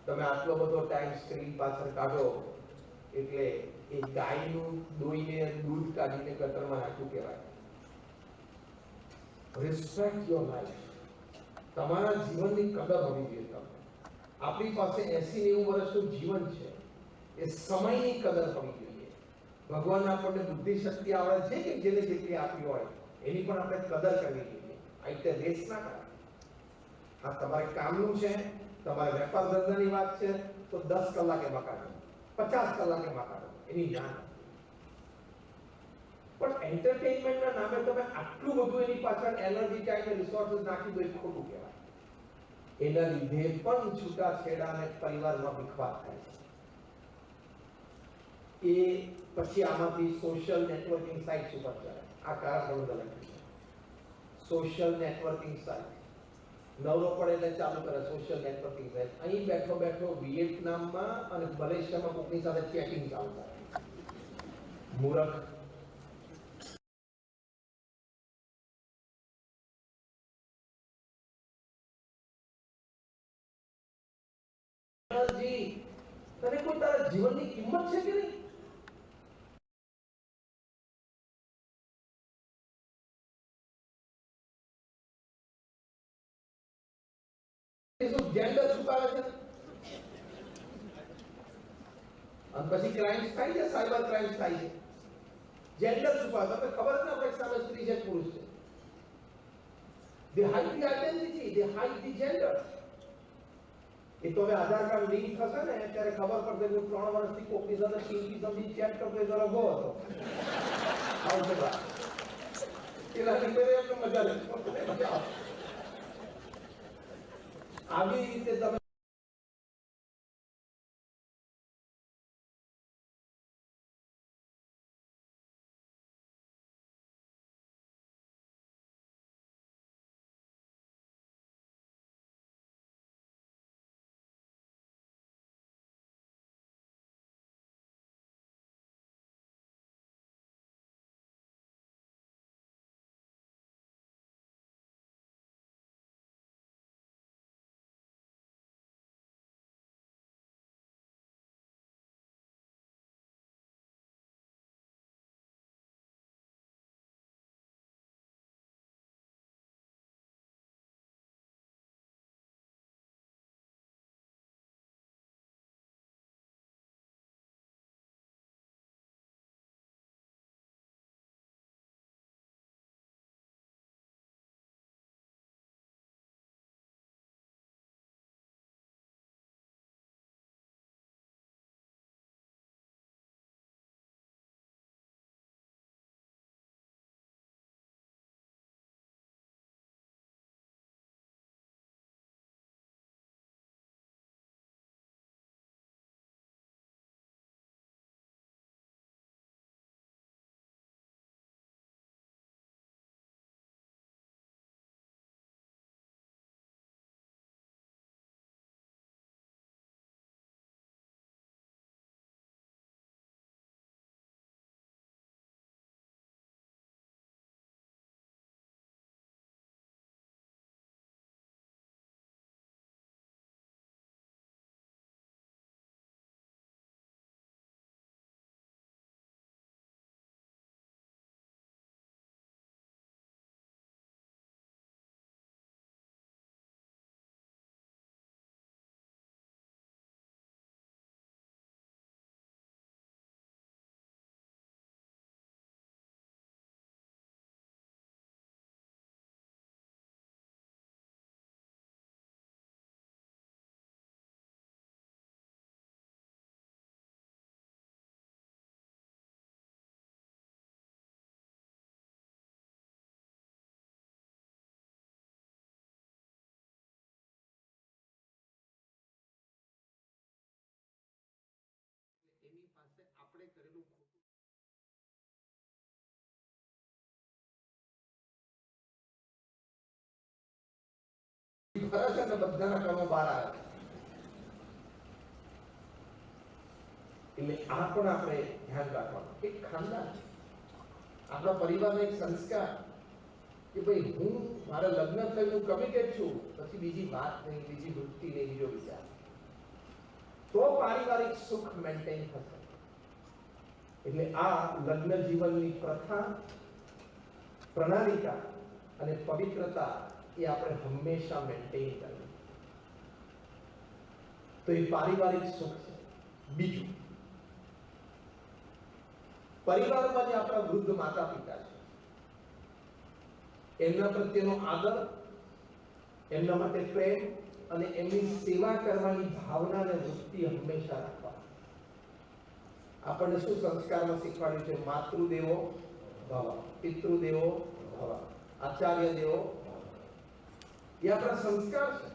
તમે આટલો બધો ટાઈમ સ્ક્રીન પાછળ કાઢો એટલે એ ગાયનું દોઈને દૂધ કાઢીને ગટરમાં નાખ્યું કહેવાય. Respect your life. તમારા જીવનની કદર હોવી જોઈએ. તમને આપણી પાસે 80-90 વર્ષનું જીવન છે, એ સમયની કદર હોવી જોઈએ. ભગવાન આપણને બુદ્ધિ, શક્તિ, આવડત છે કે જેને જેટલી આપી હોય એની પણ આપણે કદર કરવી જોઈએ. આ રીતે રેસ ના કરાય. આ તમારે કામનું છે, તમારે વેપાર ધંધાની વાત છે તો 10 કલાકે મકાડો, 50 કલાકે મકાડો, એની જાણ. પણ એન્ટરટેઇનમેન્ટના નામે તમે આટલું બધું એની પાછળ એનર્જી, ટાઈમ અને રિસોર્સિસ નાખી દો, એ ખોટું કહેવાય. એના લીધે પણ છૂટાછેડા અને પરિવારમાં વિખવાદ થાય છે. એ પછી આમાંથી સોશિયલ નેટવર્કિંગ સાઇટ્સ ઉપર જાય. આ કારણ ઘણું લખ્યું છે. સોશિયલ નેટવર્કિંગ સાઇટ નવરો પડે એટલે ચાલુ કરે સોશિયલ નેટવર્કિંગ સાઇટ. અહીં બેઠો બેઠો વિયેટનામમાં અને મલેશિયામાં કોકની સાથે ચેટિંગ ચાલુ થાય. મૂર્ખ. તને કોઈ તારા જીવનની કિંમત છે કે નહીં? જેન્ડર છુપાવે છે અને પછી ક્રાઇમ્સ થાય છે, સાયબર ક્રાઇમ્સ થાય છે. જેન્ડર છુપાવે, તમને ખબર જ ના પડે સામે સ્ત્રી છે પુરુષ છે. they hide the identity, they hide the gender. એ તો હવે આધાર કાર્ડ લિંક થશે ને ત્યારે ખબર પડશે કે 3 વર્ષથી કોકની સાથે પિંકી સમજી ચેટ કરતો એ રગો હતો. આવશે બા એના લીધે એમને મજા લે. આવી રીતે તમે ફરે છે ને બધાના કર્મો બહાર આવે. એટલે આ પણ આપણે ધ્યાન રાખવાનું. એક ખાનદાન, આપણા પરિવારનો એક સંસ્કાર કે ભાઈ હું મારા લગ્ન થયું, હું કમિટેડ છું, પછી બીજી વાત નહીં, બીજી વૃત્તિ નહીં, બીજો વિચાર, તો પારિવારિક સુખ મેન્ટેન થશે. એટલે આ લગ્ન જીવનની પ્રથા, પ્રણાલિકા અને પવિત્રતા એ આપણે હંમેશા મેન્ટેન કરવી. તો એ પારિવારિક સુખ છે. બીજું, પરિવારમાં જે આપણા વૃદ્ધ માતા પિતા છે, એમના પ્રત્યેનો આદર, એમના માટે પ્રેમ અને એમની સેવા કરવાની ભાવના અને વૃત્તિ હંમેશા રાખવા. આપણને શું સંસ્કારમાં શીખવાડ્યું છે? માતૃદેવો ભવ, પિતૃદેવો ભવ, આચાર્ય દેવો. એ આપણા સંસ્કાર છે.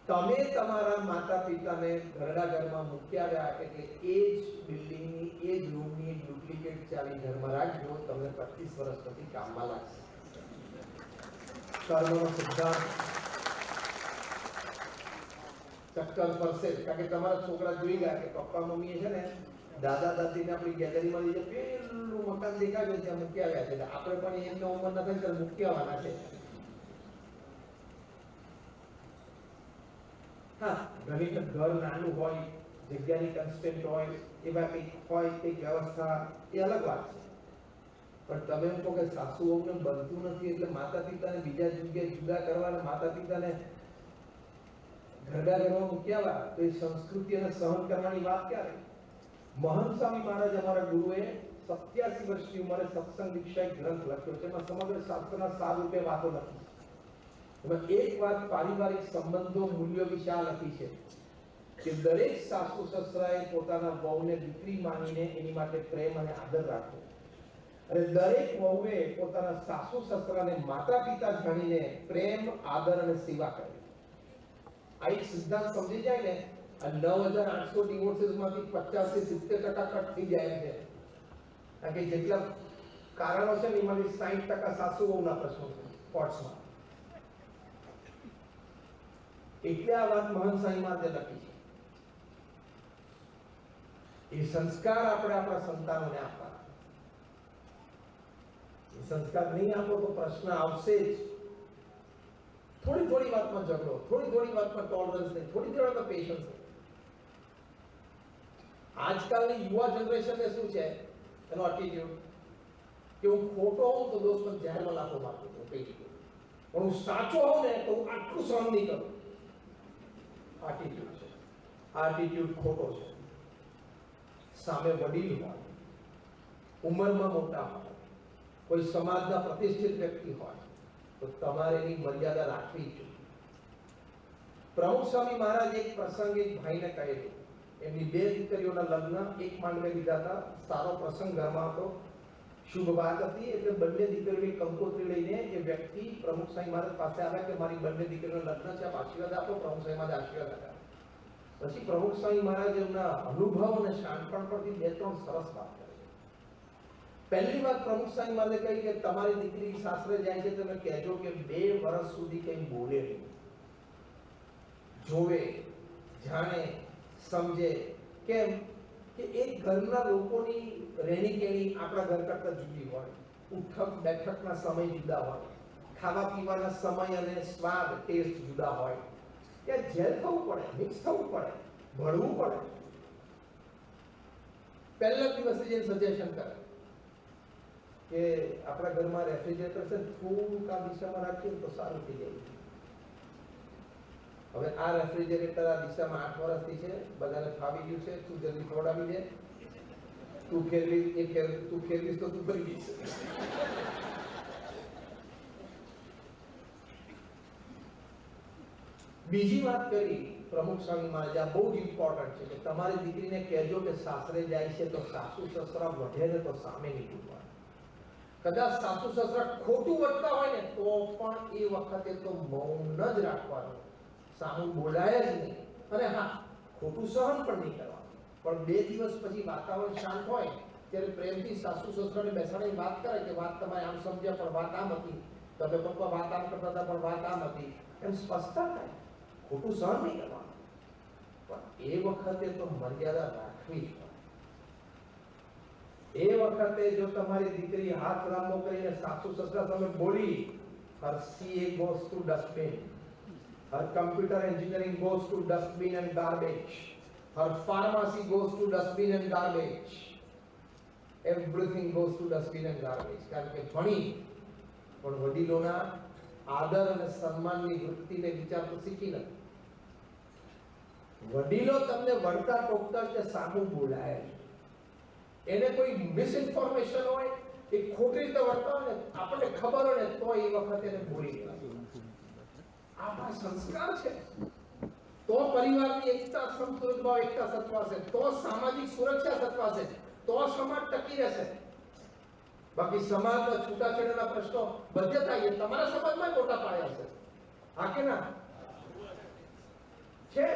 તમે તમારા માતા પિતાને ઘરડા ઘરમાં મૂકી આવ્યા એટલે એ જ બિલ્ડિંગની, એ જ રૂમની ડુપ્લિકેટ ચાવી ઘરમાં રાખજો, તમને 25 વર્ષ પછી કામમાં લાગશે. કર્મનો સિદ્ધાંત ચક્કર ફરશે. કારણ કે તમારા છોકરા જોઈ ગયા કે પપ્પા મમ્મીએ છે ને દાદા દાદીને આપણી ગેલેરીમાં લઈ જાય, પેલું મકાન દેખાય છે ત્યાં મૂકી આવ્યા છે, આપણે પણ એમની ઉંમર ના થાય ત્યારે મૂકી આવવાના છે. હા, ઘણી વખત ઘર નાનું હોય, જગ્યાની કન્સ્ટન્ટ હોય, એવા કંઈક હોય, કંઈક વ્યવસ્થા, એ અલગ વાત છે. પણ તમે એમ કહો કે સાસુ વહુને બનતું નથી એટલે માતા પિતાને બીજા જગ્યાએ જુદા કરવાના, માતા પિતાને ઘરડા ઘરમાં મૂકી આવ્યા, તો એ સંસ્કૃતિ અને સહન કરવાની વાત ક્યારે? મહંત સ્વામી મહારાજ, અમારા ગુરુએ 87 વર્ષની ઉંમરે સત્સંગ દીક્ષા એક ગ્રંથ લખ્યો છે. એમાં સમગ્ર શાસ્ત્રના સાર રૂપે વાતો લખી છે. એમાં એક વાત પારિવારિક સંબંધો, મૂલ્યો વિશે આ લખી છે કે દરેક સાસુ સસરાએ પોતાના વહુને દીકરી માનીને એની માટે પ્રેમ અને આદર રાખવો, અને દરેક વહુએ પોતાના સાસુ સસરાને માતા પિતા જાણીને પ્રેમ, આદર અને સેવા કરવી. આ એક સિદ્ધાંત સમજી જાય ને, આ 9800 ડિવોર્સીસમાંથી 50-70% કટ થઈ જાય છે. કારણ કે જેટલા કારણો છે ને એમાંથી 60% સાસુ વહુના પ્રશ્નો છે કોર્ટ્સમાં. એટલે આ વાત મહંત સ્વામી મહારાજે લખી છે. એ સંસ્કાર આપણે આપણા સંતાનોને આપવાના. એ સંસ્કાર નહીં આપો તો પ્રશ્ન આવશે જ. થોડી થોડી વાતમાં ઝઘડો, થોડી થોડી વાતમાં ટોલરન્સ નહીં, થોડી થોડી વાતમાં પેશન્સ નહીં. આજકાલની યુવા જનરેશનને શું છે એનો એટીટ્યુડ કે હું ખોટો હોઉં તો દોસ્ત મને જાહેરમાં લાખો મારતો હતો, પણ હું સાચો હોઉં ને તો હું આટલું સહન નહીં કરું. એટીટ્યુડ છે. આ એટીટ્યુડ ખોટો છે. સામે વડીલ હોય, ઉંમરમાં મોટા હોય, કોઈ સમાજના પ્રતિષ્ઠિત વ્યક્તિ હોય તો તમારે એની મર્યાદા રાખવી જોઈએ. પ્રમુખ સ્વામી મહારાજ એક પ્રસંગે એક ભાઈને કહેલું, એમની 2 દીકરીઓના લગ્ન એક માંડવે લીધા હતા. સારો પ્રસંગ ઘરમાં હતો, શુભ વાત હતી. એટલે બંને દીકરીઓની કંકોત્રી લઈને એ વ્યક્તિ પ્રમુખ સ્વામી મહારાજ પાસે આવ્યા કે મારી બંને દીકરીઓના લગ્ન છે, આપ આશીર્વાદ આપો. પ્રમુખ સ્વામી મહારાજ આશીર્વાદ આપ્યા. પછી પ્રમુખ સ્વામી મહારાજ એમના અનુભવ અને શાણપણ પરથી 2-3 સરસ વાત કરે છે. પહેલી વાત પ્રમુખ સ્વામી મહારાજે કહી કે તમારી દીકરી સાસરે જાય છે તમે કહેજો કે 2 વર્ષ સુધી કંઈ બોલે નહીં, જોવે, જાણે, સમજે. કેમ કે એક ઘરના લોકોની રહેણી કેણી આપણા ઘર કરતા જુદી હોય, ઉઠક બેઠકના સમય જુદા હોય, ખાવા પીવાના સમય અને સ્વાદ, ટેસ્ટ જુદા હોય. ત્યાં જેલ થવું પડે, મિક્સ થવું પડે, ભળવું પડે. પહેલા દિવસે જે સજેશન કરે કે આપણા ઘરમાં રેફ્રિજરેટર છે, થોડુંક આ દિશામાં રાખીએ તો સારું થઈ જાય. હવે આ રેફ્રિજરેટર આ દિશામાં 8 વર્ષથી છે, બધાને ફાવી ગયું છે, તું જલ્દી ખવડાવી દે, તું ખેરવીશ તો તું ભરી દઈશ. બીજી વાત કરી પ્રમુખ સ્વામી મહારાજ, આ બહુ જ ઇમ્પોર્ટન્ટ છે કે તમારી દીકરીને કહેજો કે સાસરે જાય છે તો સાસુ સસરા વધે ને તો સામે નહીં બોલવાનું. કદાચ સાસુ સસરા ખોટું વર્તતા હોય ને તો પણ એ વખતે તો મૌન જ રાખવાનું, સામું બોલાય જ નહીં. અને હા, ખોટું સહન પણ નહીં કરવાનું. પણ 2 દિવસ પછી વાતાવરણ શાંત હોય ત્યારે પ્રેમથી સાસુ સસરાને બેસાડીને વાત કરે કે વાત તમારે આમ સમજ્યા પણ વાત આમ હતી, તમે પપ્પા વાત આમ કરતા હતા પણ વાત આમ હતી, એમ સ્પષ્ટતા થાય, ખોટું સહન નહીં કરવાનું. પણ એ વખતે તો મર્યાદા રાખવી જ પડે. એ વખતે જો તમારી દીકરી હાથ લાંબો કરીને સાસુ સસરા સામે બોલી, her CA goes to dustbin, her computer engineering goes to dustbin and garbage, her pharmacy goes to dustbin and garbage, everything goes to dustbin and garbage. કારણ કે ભણી પણ વડીલોના આદર અને સન્માનની વૃત્તિને વિચાર તો શીખી નથી. વડીલો તમને વળતા ટોકતા કે સામું બોલાય, એને કોઈ મિસઇન્ફોર્મેશન હોય, એ ખોટી રીતે વર્તા હોય ને, આપણને ખબર હોય ને, તો એ વખતે એને બોલી દેવાનું. આપણા સંસ્કાર છે, તો પરિવારની એકતા સંસ્કૃતમાં એકતા સચવાશે, તો સામાજિક સુરક્ષા સચવાશે, તો સમાજ ટકી રહેશે. બાકી સમાજમાં છૂટાછેડાના પ્રશ્નો બધે થાય, તમારા સમાજમાં મોટા પાયા છે. હા કે ના છે?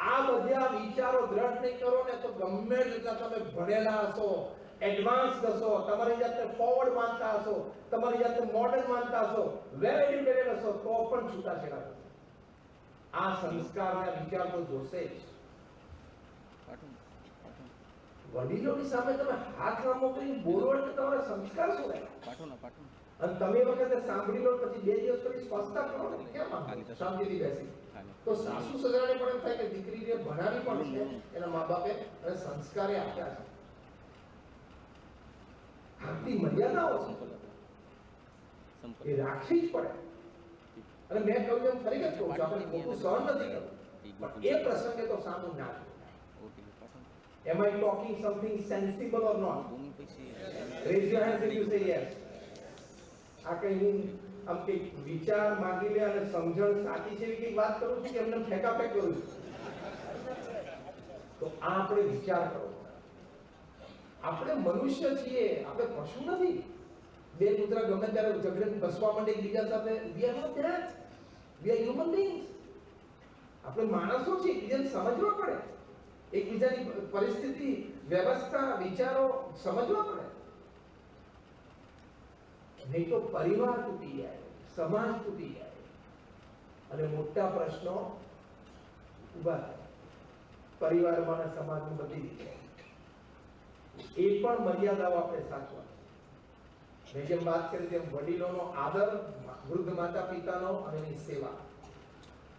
આ બધા વિચારો દ્રઢ નહીં કરો ને તો ગમે એટલા તમે ભણેલા હશો, એડવાન્સ હશો, તમારી જાતને ફોરવર્ડ માનતા હશો, તમારી જાતને મોડર્ન માનતા હશો, વેલ એડ્યુકેટેડ હશો, તો પણ છૂટાછેડા થશે. આ સંસ્કારના વિચાર તો જોશે જ. વડીલોની સામે તમે હાથ લાંબો કરીને બોલો એટલે તમારા સંસ્કાર શું રહે? અને તમે એ વખતે સાંભળી લો, પછી 2 દિવસ પછી સ્પષ્ટતા કરો ને, કેમ શાંતિથી બેસી. તો સાસુ સસરાને પણ એમ થાય કે દીકરીને ભણાવી પણ છે એના મા બાપે, અને સંસ્કારે આપ્યા છે. આપણી મર્યાદાઓ એ રાખવી જ પડે. અને મેં કહ્યું એમ ફરી કહું છું, આપણે ખોટું સહન નથી કરવું, પણ એ પ્રસંગે તો સામું ના જોવું. Am I talking something sensible or not? Raise your hands if you say yes. આ કઈ હું આમ કે વિચાર માંગી લે અને સમજણ સાચી છે એવી કઈ વાત કરું છું કે એમને ફેંકાફેંક કરું છું? તો આ આપણે વિચાર કરો. આપણે મનુષ્ય છીએ, આપણે પશુ નથી. 2 કૂતરા ગમે ત્યારે ઝઘડે બસવા માંડે એકબીજા સાથે. We are not that. We are human beings. આપણે માણસો છીએ, એકબીજાને સમજવા પડે, એકબીજાની પરિસ્થિતિ, વ્યવસ્થા, વિચારો સમજવા પડે. નહીં તો પરિવાર તૂટી જાય, સમાજ તૂટી જાય અને મોટા પ્રશ્નો ઉભા થાય પરિવારમાં અને સમાજમાં બધી રીતે. એ પણ મર્યાદાઓ આપણે સાચવા. મેં જેમ વાત કરી તેમ વડીલોનો આદર, વૃદ્ધ માતા પિતાનો અને એની સેવા.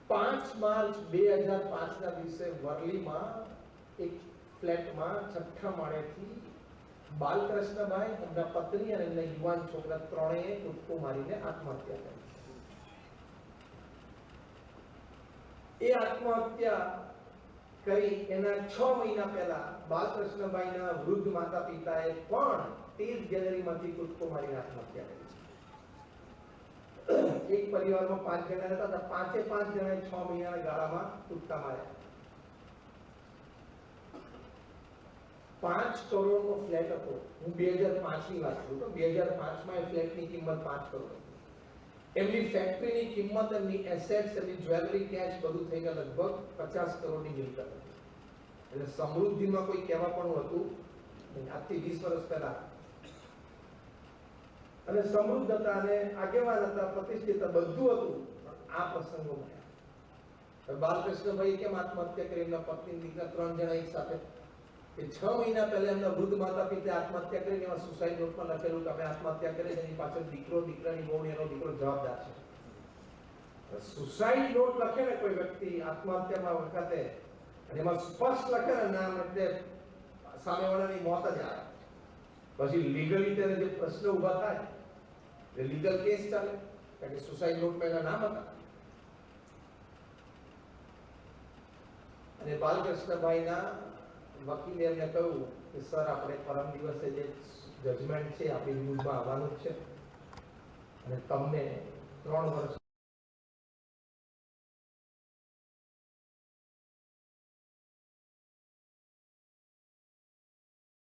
5 માર્ચ 2005ના દિવસે વરલીમાં એક ફ્લેટમાં 6થા માળેથી બાલકૃષ્ણભાઈ, એમના પત્ની અને એમના યુવાન છોકરા ત્રણેય કૂદકો મારીને આત્મહત્યા કરી. એ આત્મહત્યા કરી એના 6 મહિના પહેલા બાલકૃષ્ણભાઈના વૃદ્ધ માતા પિતાએ પણ 13 ગેલેરીમાંથી કૂદકો મારીને આત્મહત્યા કરી. એક પરિવારમાં 5 જણા રહેતા હતા, 5 જણાએ 6 મહિનાના ગાળામાં કૂદકા માર્યા. 5 કરોડનો ફ્લેટ હતો. હું 2005ની વાત કરું તો 2005માં એ ફ્લેટની કિંમત 5 કરોડ હતી. એમની ફેક્ટરીની કિંમત, એમની એસેટ્સ, એમની જ્વેલરી, કેશ બધું થઈને લગભગ 50 કરોડની મિલકત હતી. એટલે સમૃદ્ધિમાં કોઈ કહેવા પણ હતું આજથી 20 વર્ષ પહેલા. અને સમૃદ્ધ હતા અને આગેવાન હતા, પ્રતિષ્ઠિત બધું હતું. પણ આ પ્રસંગો બન્યા. બાલકૃષ્ણભાઈ કેમ આત્મહત્યા કરી? એમના પત્ની દીકરા 3 જણા એક સાથે. કે 6 મહિના પહેલા એમના વૃદ્ધ માતા પિતાએ આત્મહત્યા કરી. એમાં સુસાઇડ નોટમાં લખેલું કે અમે આત્મહત્યા કરી, એની પાછળ દીકરો, દીકરાની વહુ, એનો દીકરો જવાબદાર છે. સુસાઇડ નોટ લખે ને કોઈ વ્યક્તિ આત્મહત્યામાં વખતે, અને એમાં સ્પષ્ટ લખે ને નામ, એટલે સામેવાળાની મોત જ આવે. પછી લીગલી તેને જે પ્રશ્ન ઉભા થાય, એ લીગલ કેસ ચાલે, કારણ કે સુસાઇડ નોટમાં એના નામ હતા. અને બાલકૃષ્ણભાઈના વકીલે એમને કહ્યું કે સર, આપણે પરમ દિવસે જે જજમેન્ટ છે આપણી વિરુદ્ધમાં આવવાનું જ છે અને તમને 3 વર્ષ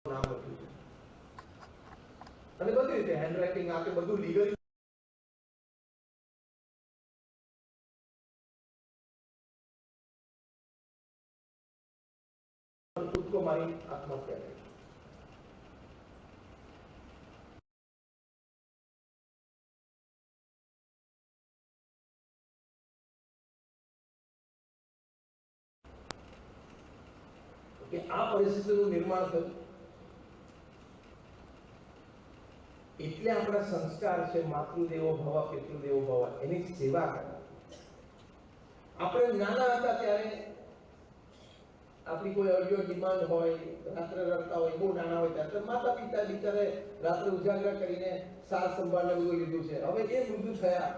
નામ લખ્યું છે અને બધી રીતે હેન્ડરાઇટિંગ આપે, બધું લીગલ કૂદકો મારી આત્મહત્યા કરી. કે આ પરિસ્થિતિનું નિર્માણ થયું. એટલે આપણા સંસ્કાર છે માતૃદેવો ભવ પિતૃદેવો ભવ, એની સેવા કરવા. આપણે નાના હતા ત્યારે આપણી કોઈ અર્જો ડિમાન્ડ હોય, રાત્રે રડતા હોય, બહુ નાના હોય ત્યારે માતા પિતા બિચારે રાત્રે ઉજાગરા કરીને સાર સંભાળને બધું લીધું છે. હવે એ વૃદ્ધ થયા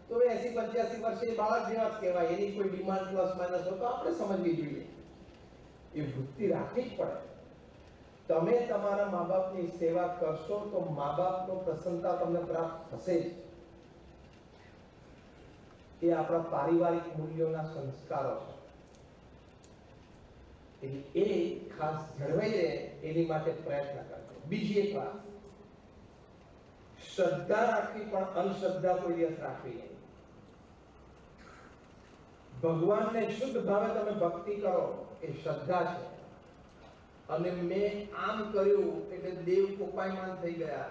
તો 80-85 વર્ષે બાળક જેવા જ કહેવાય. એની કોઈ ડિમાન્ડ પ્લસ માઇનસ હોય તો આપણે સમજવી જોઈએ. એ વૃત્તિ રાખવી જ પડે. તમે તમારા મા બાપની સેવા કરશો તો મા બાપનો પ્રસન્નતા તમને પ્રાપ્ત થશે જ. એ આપણા પારિવારિક મૂલ્યોના સંસ્કારો છે. એ ખાસ જળવાઈ રહે એની માટે પ્રયત્ન કરજો. બીજી એક વાત, શ્રદ્ધા રાખવી પણ અંધશ્રદ્ધા કોઈ દિવસ રાખવી નહીં. ભગવાનને શુદ્ધ ભાવે તમે ભક્તિ કરો એ શ્રદ્ધા છે. અને મેં આમ કર્યું એટલે દેવ કોપાયમાન થઈ ગયા,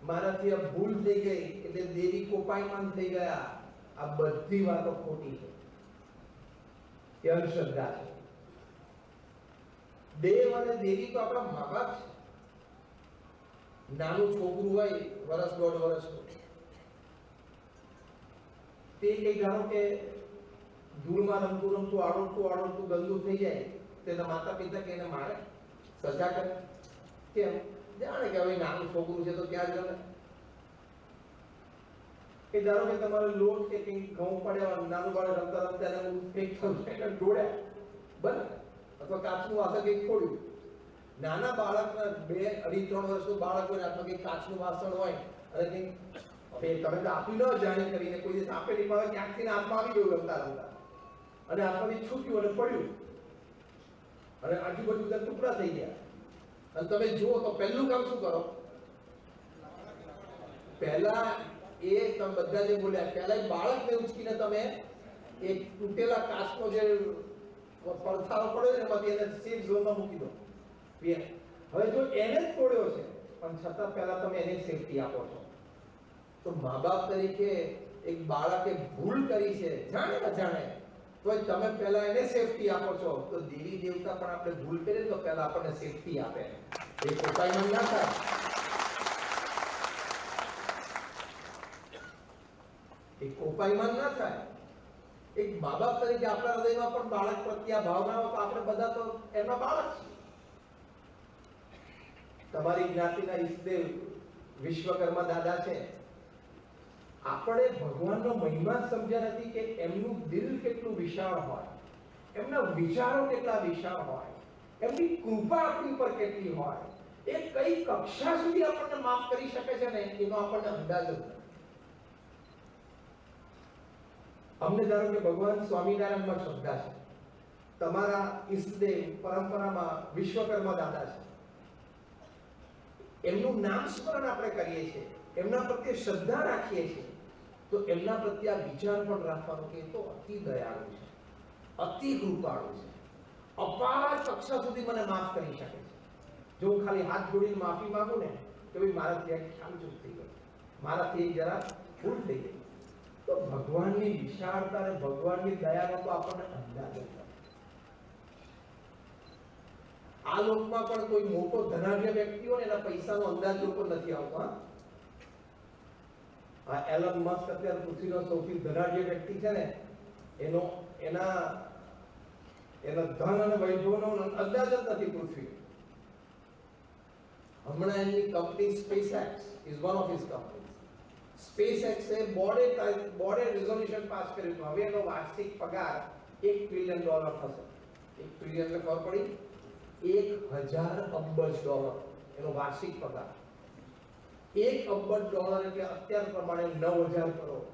મારાથી આ ભૂલ થઈ ગઈ એટલે દેવી કોપાયમાન થઈ ગયા, આ બધી વાતો ખોટી છે. એ અંધશ્રદ્ધા છે. દેવ અને દેવી તો આપણા મા બાપ છે. નાનું છોકરું હોય વર્ષ દોઢ વર્ષનું, તે કઈ ધારો કે ધૂળમાં રમતું રમતું આડોડતું ગંદુ થઈ જાય, તેના માતા પિતા કે એને મારે, સજા કરે? કેમ? જાણે કે હવે નાનું છોકરું છે તો ત્યાં જ રમે. એ ધારો કે તમારે લોટ કે કંઈક ઘઉં પડ્યા, નાનું બાળક રમતા રમતા એને કંઈક ઢોળ્યા, બરાબર, અથવા કાચનું વાસણ કંઈક ખોડ્યું. નાના બાળકના 2-2.5-3 વર્ષનું બાળક હોય, અથવા કંઈક કાચનું વાસણ હોય અને કંઈક હવે તમે તો આપી ન જાણી કરીને કોઈ દિવસ આપે નહીં, આવે ક્યાંકથી હાથમાં આવી ગયું રમતા રમતા, અને હાથમાંથી છૂટ્યું અને પડ્યું અને આજુબાજુ બધા ટુકડા થઈ ગયા. અને તમે જુઓ તો પહેલું કામ શું કરો? પહેલા એ તમે બધા જે બોલ્યા, પહેલા બાળકને ઉચકીને તમે એક તૂટેલા કાચનો જે પડથારો પડ્યો છે એમાંથી એને સેફ ઝોનમાં મૂકી દો. હવે જો એને જ તોડ્યો છે પણ છતાં પહેલા તમે એને સેફટી આપો છો, તો મા બાપ તરીકે એક બાળકે ભૂલ કરી છે જાણે અજાણે, તો તમે પહેલા એને સેફટી આપો છો. તો દેવી દેવતા પણ આપણે ભૂલ કરીએ તો પહેલા આપણને સેફટી આપે. એ કોપાયમાન ના થાય. એ કોપાયમાન ના થાય. એક મા બાપ તરીકે આપણા હૃદયમાં પણ બાળક પ્રત્યે ભાવનાઓ, તો આપણે બધા તો એમના બાળક છીએ. તમારી જ્ઞાતિના ઈષ્ટદેવ વિશ્વકર્મા દાદા છે. આપણે ભગવાનનો મહિમા સમજ્યા નથી કે એમનું દિલ કેટલું વિશાળ હોય, એમના વિચારો કેટલા વિશાળ હોય, એમની કૃપા આપણી પર કેટલી હોય, એ કઈ કક્ષા સુધી આપણને માફ કરી શકે છે ને એનો આપણને અંદાજ જ નથી. અમને ધારો કે ભગવાન સ્વામિનારાયણમાં શ્રદ્ધા છે, તમારા ઈષ્ટદેવ પરંપરામાં વિશ્વકર્મા દાદા છે, એમનું નામ સ્મરણ આપણે કરીએ છીએ, એમના પ્રત્યે શ્રદ્ધા રાખીએ છીએ, તો એમના પ્રત્યે આ વિચાર પણ રાખવાનો કે તો અતિ દયાળુ છે, અતિ કૃપાળુ છે, અપાર કક્ષા સુધી મને માફ કરી શકે છે. જો હું ખાલી હાથ જોડીને માફી માંગુ ને તો ભાઈ મારાથી એક ખ્યાલ ચૂક થઈ ગયો, મારાથી જરા ભૂલ થઈ ગઈ, તો ભગવાનની વિશાળતા અને ભગવાનની દયાનો તો આપણને અંદાજ જ નથી. આ લોકમાં પણ કોઈ મોટો ધનાઢ્ય વ્યક્તિ હોય એના પૈસાનો અંદાજ લોકો નથી આવતો. આ એલન મસ્ક અત્યારે પૃથ્વીનો સૌથી ધનાઢ્ય વ્યક્તિ છે ને, એના ધન અને વૈભવનો અંદાજ જ નથી પૃથ્વી. હમણાં એની company SpaceX is one of his companies. SpaceX એ બોર્ડે રિઝોલ્યુશન પાસ કર્યું હતું. હવે એનો વાર્ષિક પગાર $1 ટ્રિલિયન થશે. 1 ટ્રિલિયન એટલે ખબર પડી, 1000 અબજ ડોલર એનો વાર્ષિક પગાર. 1 અબજ ડોલર એટલે અત્યાર પ્રમાણે 9000 કરોડ.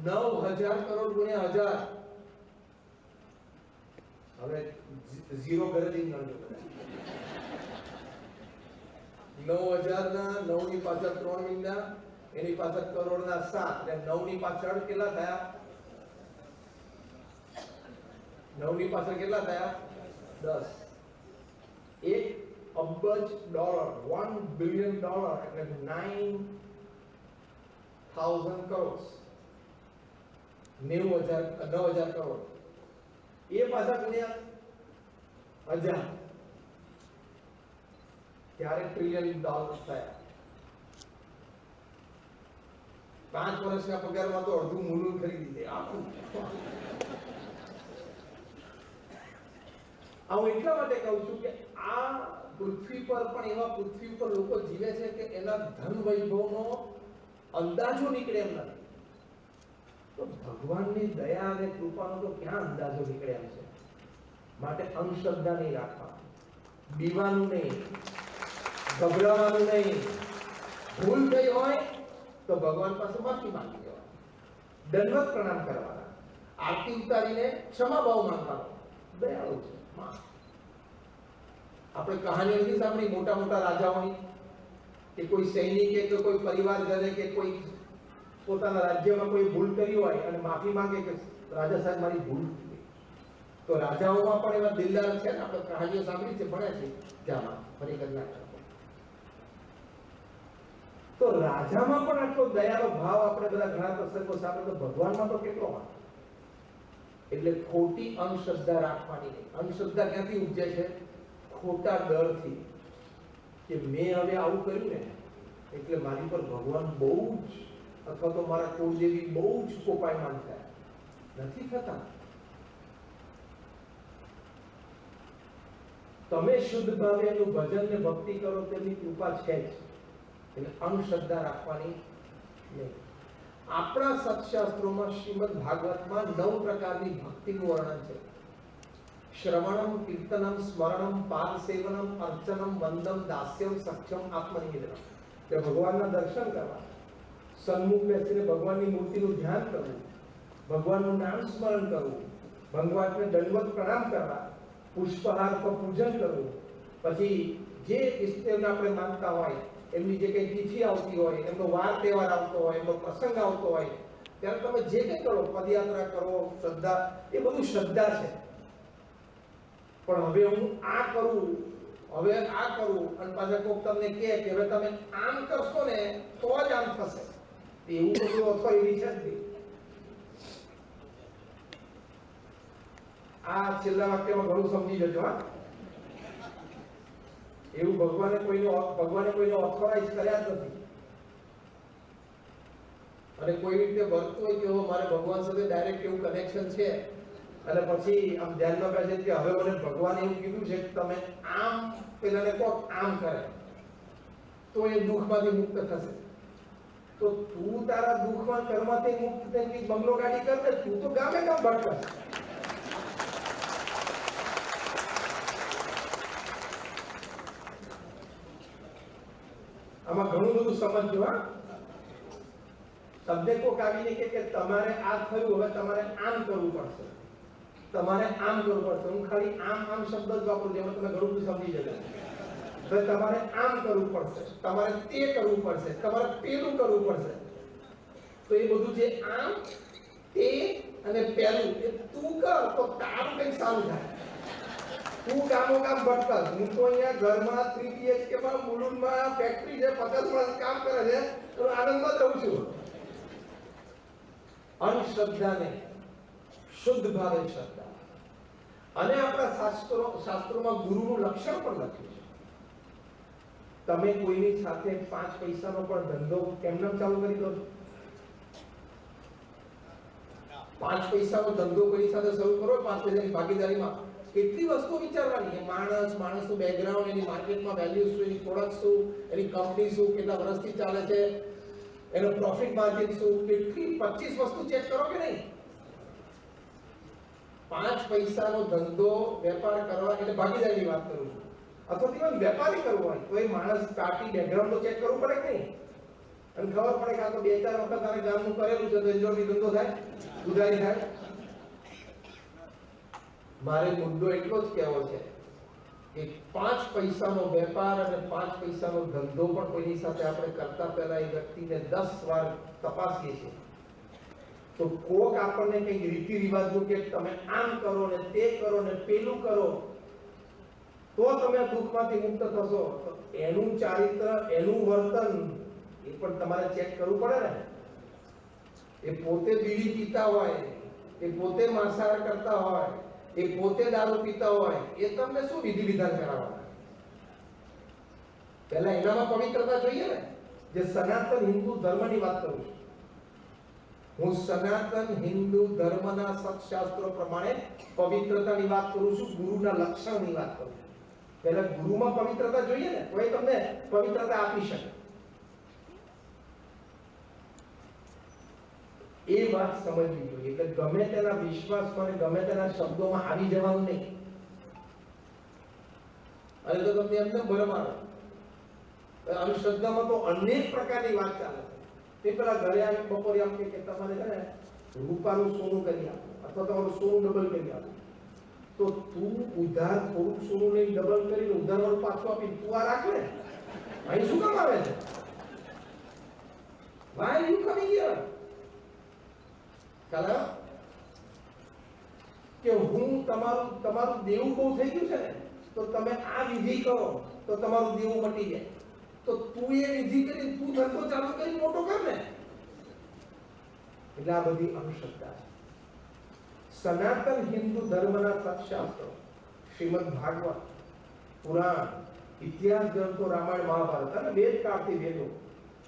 9000 કરોડ ગુણ્યા 1000. હવે ઝીરો ગણતરી ગણજો. 9000 ના 9 ની પાછળ 3 મહિના, એની પાછળ કરોડના 7, એટલે 9 ની પાછળ કેટલા થયા? 9 ની પાછળ કેટલા થયા? 10. 1 અબજ ડોલર, $1 બિલિયન એટલે 9000 કરોડ, 9000 કરોડ. એ પાછા ગુણ્યા 1000 ત્યારે $1 ટ્રિલિયન થયા. 5 વર્ષના પગારમાં તો અડધું મુલું ખરીદી દે આખું. હું એટલા માટે કહું છું કે આ પૃથ્વી પર પણ એવા પૃથ્વી પર લોકો જીવે છે કે એના ધન વૈભવનો અંદાજો નીકળે એમ નથી. તો ભગવાનની દયા અને કૃપાનો તો ક્યાં અંદાજો નીકળે એમ છે. માટે અંધશ્રદ્ધા નહીં રાખવા, બીવાનું નહીં, ગભરાવાનું નહીં. ભૂલ થઈ હોય તો ભગવાન પાસે માફી માંગી દેવાની, દંડવત પ્રણામ કરવાના, આરતી ઉતારીને ક્ષમા ભાવ માંગવાનો. દયાળુ છે. આપણે કહાનીઓ નથી સાંભળી મોટા મોટા રાજાઓની કે કોઈ સૈનિકે કે કોઈ પરિવારજને કે કોઈ પોતાના રાજ્યમાં કોઈ ભૂલ કરી હોય અને માફી માંગે કે રાજા સાહેબ મારી ભૂલ થઈ ગઈ. તો રાજાઓમાં પણ એવા દિલદાર છે ને, આપણે કહાનીઓ સાંભળી છે, ભણ્યા છે જામાં ફરી કરી. તો રાજામાં પણ આટલો દયાનો ભાવ આપણે બધા ઘણા પ્રસંગો સાંભળે તો ભગવાનમાં તો કેટલો હોય. એટલે ખોટી અંધશ્રદ્ધા રાખવાની નહીં. અંધશ્રદ્ધા ક્યાંથી ઉપજે છે? ખોટા ડરથી કે મેં હવે આવું કર્યું ને એટલે મારી પર ભગવાન બહુ જ અથવા તો મારા કુળદેવી બહુ જ કોપાયમાન થાય. નથી થતા. તમે શુદ્ધ ભાવે એનું ભજન ને ભક્તિ કરો તેની કૃપા છે જ. એટલે અંધશ્રદ્ધા રાખવાની નહીં. આપણા સત્શાસ્ત્રોમાં શ્રીમદ ભાગવતમાં 9 પ્રકારની ભક્તિનું વર્ણન છે. શ્રવણમ, કીર્તનમ, સ્મરણમ, પાદ સેવનમ, અર્ચનમ, વંદમ, દાસ્યમ, સખ્યમ, આત્મનિવેદનમ. કે ભગવાનના દર્શન કરવા, સન્મુખ બેસીને ભગવાનની મૂર્તિનું ધ્યાન કરવું, ભગવાનનું નામ સ્મરણ કરવું, ભગવાનને દંડવત પ્રણામ કરવા, પુષ્પહાર પર પૂજન કરવું, પછી જે ઈષ્ટદેવને આપણે માનતા હોય એમની જે કંઈ તિથિ આવતી હોય, એમનો વાર તહેવાર આવતો હોય, એમનો પ્રસંગ આવતો હોય ત્યારે તમે જે કંઈ કરો, પદયાત્રા કરો, શ્રદ્ધા, એ બધું શ્રદ્ધા છે. પણ હવે હું આ કરું, હવે આ કરું અને પાછા કોક તમને કહે કે હવે તમે આમ કરશો ને તો જ આમ થશે, એવું બધું ઓથોરિટી છે જ નહીં. આ છેલ્લા વાક્યમાં ઘણું સમજી જજો. હા, એવું ભગવાને કોઈને ઓથોરાઇઝ કર્યા જ નથી. અને કોઈ રીતે વર્તતું હોય કે મારે ભગવાન સાથે ડાયરેક્ટ એવું કનેક્શન છે અને પછી આમ ધ્યાનમાં બેસે કે હવે મને ભગવાન એવું કીધું છે કે તમે આમ પેલાને કહો આમ કરે તો એ દુઃખમાંથી મુક્ત થશે. તો તું તારા દુઃખમાં કર્મથી મુક્ત થઈને બંગલો ગાડી કર ને, તું તો ગામે ગામ ભટકસ. આમાં ઘણું બધું સમજજો. હા, તમને કોક આવીને કે તમારે આ થયું, હવે તમારે આમ કરવું પડશે, તમારે આમ કરવું પડશે. હું ખાલી આમ આમ શબ્દ જ વાપરું, જેમાં તમે ઘણું બધું સમજી જજો. હવે તમારે આમ કરવું પડશે, તમારે તે કરવું પડશે, તમારે પેલું કરવું પડશે. તો એ બધું જે આમ, તે અને પેલું એ તું કર તો તારું કંઈક સારું થાય. તું કામો કામ ભટકસ. હું તો અહીંયા ઘરમાં 3 BHK માં મુલુંડમાં ફેક્ટરી છે, 50 માણસ કામ કરે છે, તો આનંદમાં રહું છું. અંધશ્રદ્ધા નહીં, શુદ્ધ ભાવે શ્રદ્ધા. અને આપણા શાસ્ત્રોમાં ગુરુનું લક્ષણ પણ લખ્યું છે. તમે કોઈની સાથે 5 પૈસાનો પણ ધંધો કેમને ચાલુ કરી દો છો? 5 પૈસાનો ધંધો કોઈની સાથે શરૂ કરો, 5 પૈસાની ભાગીદારીમાં કેટલી વસ્તુ વિચારવાની. એ માણસનું બેકગ્રાઉન્ડ, એની માર્કેટમાં વેલ્યુ શું, એની પ્રોડક્ટ શું, એની કંપની શું, કેટલા વર્ષથી ચાલે છે, એનો પ્રોફિટ માર્જિન શું, કેટલી 25 વસ્તુ ચેક કરો કે નહીં? 5 પૈસાનો ધંધો વેપાર કરવા એટલે ભાગીદારીની વાત કરું છું. અથવા તો વેપારી કરવું હોય તો એ માણસ પાર્ટી બેકગ્રાઉન્ડ તો ચેક કરવું પડે કે નહીં? અને ખબર પડે કે આ તો 2-4 વખત આને ગામનું કરેલું છે તો એન્જોયની ધંધો થાય, ગુજારી થાય. મારે મુદ્દો એટલો જ કહેવો છે કે 5 પૈસાનો વેપાર અને 5 પૈસાનો ધંધો પણ કોઈની સાથે આપણે કરતા પહેલા એ વ્યક્તિને 10 વાર તપાસીએ છીએ. તો કોક આપણને કંઈક રીતિ રિવાજનું કે તમે આમ કરો ને તે કરો ને પેલું કરો તો તમે દુઃખમાંથી મુક્ત થશો, તો એનું ચારિત્ર, એનું વર્તન એ પણ તમારે ચેક કરવું પડે ને. એ પોતે બીડી પીતા હોય, એ પોતે માંસાહાર કરતા હોય, એ પોતે દારૂ પીતા હોય, એ તમને શું વિધિ વિધાન કરાવવાના? પહેલા એનામાં પવિત્રતા જોઈએ ને. જે સનાતન હિન્દુ ધર્મની વાત કરું છું, હું સનાતન હિન્દુ ધર્મના સત્શાસ્ત્રો પ્રમાણે પવિત્રતાની વાત કરું છું, ગુરુના લક્ષણની વાત કરું છું. પહેલા ગુરુમાં પવિત્રતા જોઈએ ને, તો એ તમને પવિત્રતા આપી શકે. એ વાત સમજવી જોઈએ. એટલે ગમે તેના વિશ્વાસમાં ગમે તેના શબ્દોમાં આવી જવાનું નહીં. અને તો તમને એમને ભરમ આવે. અંધશ્રદ્ધામાં તો અનેક પ્રકારની વાત ચાલે છે. તે પેલા ઘરે આવી બપોરે એમ કે તમારે છે ને રૂપાનું સોનું કરી આપો, અથવા તમારું સોનું ડબલ કરી આપો. તો તું ઉધાર થોડુંક સોનું લઈને ડબલ કરીને ઉધાર વાળું પાછું આપી તું આ રાખ ને, અહીં શું કામ આવે છે? Why are you coming here? કારણ કે હું તમારું દેવું બહુ થઈ ગયું છે ને, તો તમે આ વિધિ કરો તો તમારું દેવું મટી જાય. તો તું એ વિધિ કરી તું ધંધો ચાલુ કરી મોટો કર ને. એટલે આ બધી અંધશ્રદ્ધા છે. સનાતન હિન્દુ ધર્મના સત્શાસ્ત્રો, શ્રીમદ ભાગવત, પુરાણ, ઇતિહાસ ગ્રંથો, રામાયણ, મહાભારત અને વેદ કાળથી વેદો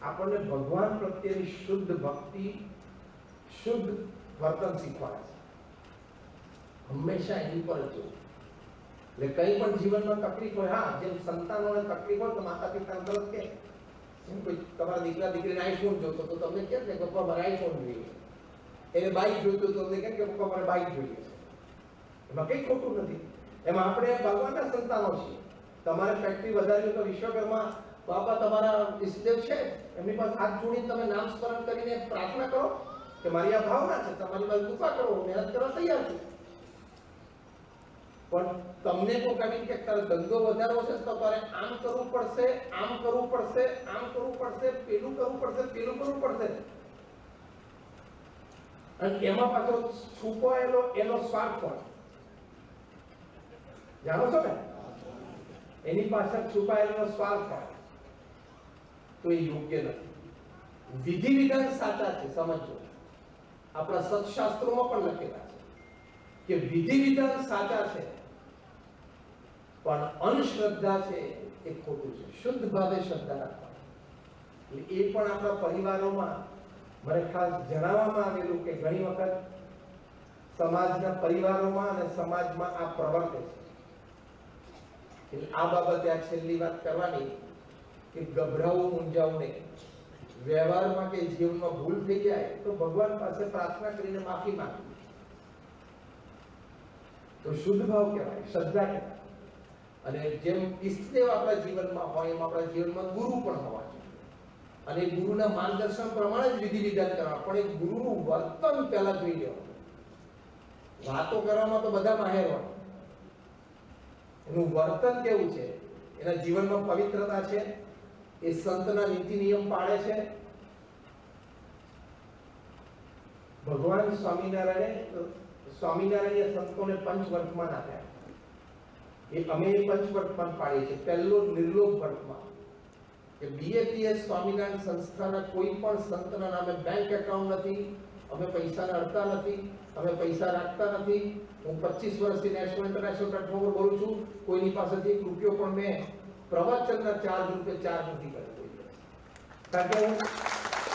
આપણને ભગવાન પ્રત્યેની શુદ્ધ ભક્તિ, શુદ્ધ વર્તન શીખવાડે છે. હંમેશા એની પર જ જોવું. એટલે કંઈ પણ જીવનમાં તકલીફ હોય, હા, જેમ સંતાનોને તકલીફ હોય તો માતા પિતા તરત કે કોઈ તમારા દીકરા દીકરીને આઈફોન જોતો તો તમને કેમ કે પપ્પા મારે આઈફોન જોઈએ, એને બાઇક જોઈતું તો તમને કેમ કે પપ્પા મારે બાઇક જોઈએ છે. એમાં કંઈ ખોટું નથી. એમાં આપણે ભગવાનના સંતાનો છીએ. તમારે ફેક્ટરી વધારી તો વિશ્વકર્મા બાપા તમારા ઈષ્ટદેવ છે, એમની પાસે હાથ જોડીને તમે નામ સ્મરણ કરીને પ્રાર્થના કરો કે મારી આ ભાવના છે, તમારી પાસે કૃપા કરો, મહેનત કરવા તૈયાર છું. પણ તમને કોઈ કહીને કે તારે ધંધો વધારવો છે તો તારે આમ કરવું પડશે, આમ કરવું પડશે, આમ કરવું પડશે, પેલું કરવું પડશે, પેલું કરવું પડશે, અને એમાં પાછો છુપાયેલો એનો સ્વાર્થ હોય. જાણો છો ને, એની પાછળ છુપાયેલો સ્વાર્થ હોય તો એ યોગ્ય નથી. વિધિ વિધાન સાચા છે, સમજો. આપણા સત્શાસ્ત્રોમાં પણ લખેલા છે કે વિધિ વિધાન સાચા છે, પણ અંધશ્રદ્ધા છે એ ખોટું છે. શુદ્ધ ભાવે શ્રદ્ધા રાખવાની. એટલે એ પણ આપણા પરિવારોમાં મને ખાસ જણાવવામાં આવેલું કે ઘણી વખત સમાજના પરિવારોમાં અને સમાજમાં આ પ્રવર્તે છે. એટલે આ બાબતે આ છેલ્લી વાત કરવાની કે ગભરાવું, મૂંઝાવું નહીં. વ્યવહારમાં કે જીવનમાં ભૂલ થઈ જાય તો ભગવાન પાસે પ્રાર્થના કરીને માફી માંગવી તો શુદ્ધ ભાવ કહેવાય, શ્રદ્ધા કહેવાય. અને જેમ ઈષ્ટદેવ આપણા જીવનમાં હોય એમ આપણા જીવનમાં ગુરુ પણ હોવા જોઈએ. અને ગુરુના માર્ગદર્શન પ્રમાણે જ વિધિ વિધાન કરવા, પણ એ ગુરુનું વર્તન પહેલા જોઈ લેવાનું. વાતો કરવામાં તો બધા માહેર હોય, એનું વર્તન કેવું છે, એના જીવનમાં પવિત્રતા છે, એ સંતના નીતિ નિયમ પાળે છે. ભગવાન સ્વામિનારાયણે સંતોને પંચ વર્તમાન આપ્યા. એ અમે પંચ વર્તમાન પાડીએ છીએ. પહેલો નિર્લોભ વર્તમાન કે બીએપીએસ સ્વામિનારાયણ સંસ્થાના કોઈ પણ સંતના નામે બેંક એકાઉન્ટ નથી, અમે પૈસાને અડતા નથી, અમે પૈસા રાખતા નથી. હું 25 વર્ષથી નેશનલ ઇન્ટરનેશનલ પ્લેટફોર્મ પર બોલું છું. કોઈની પાસેથી 1 રૂપિયો પણ મેં પ્રવચનના ચાર્જ રૂપે ચાર્જ નથી કર્યો. કારણ કે હું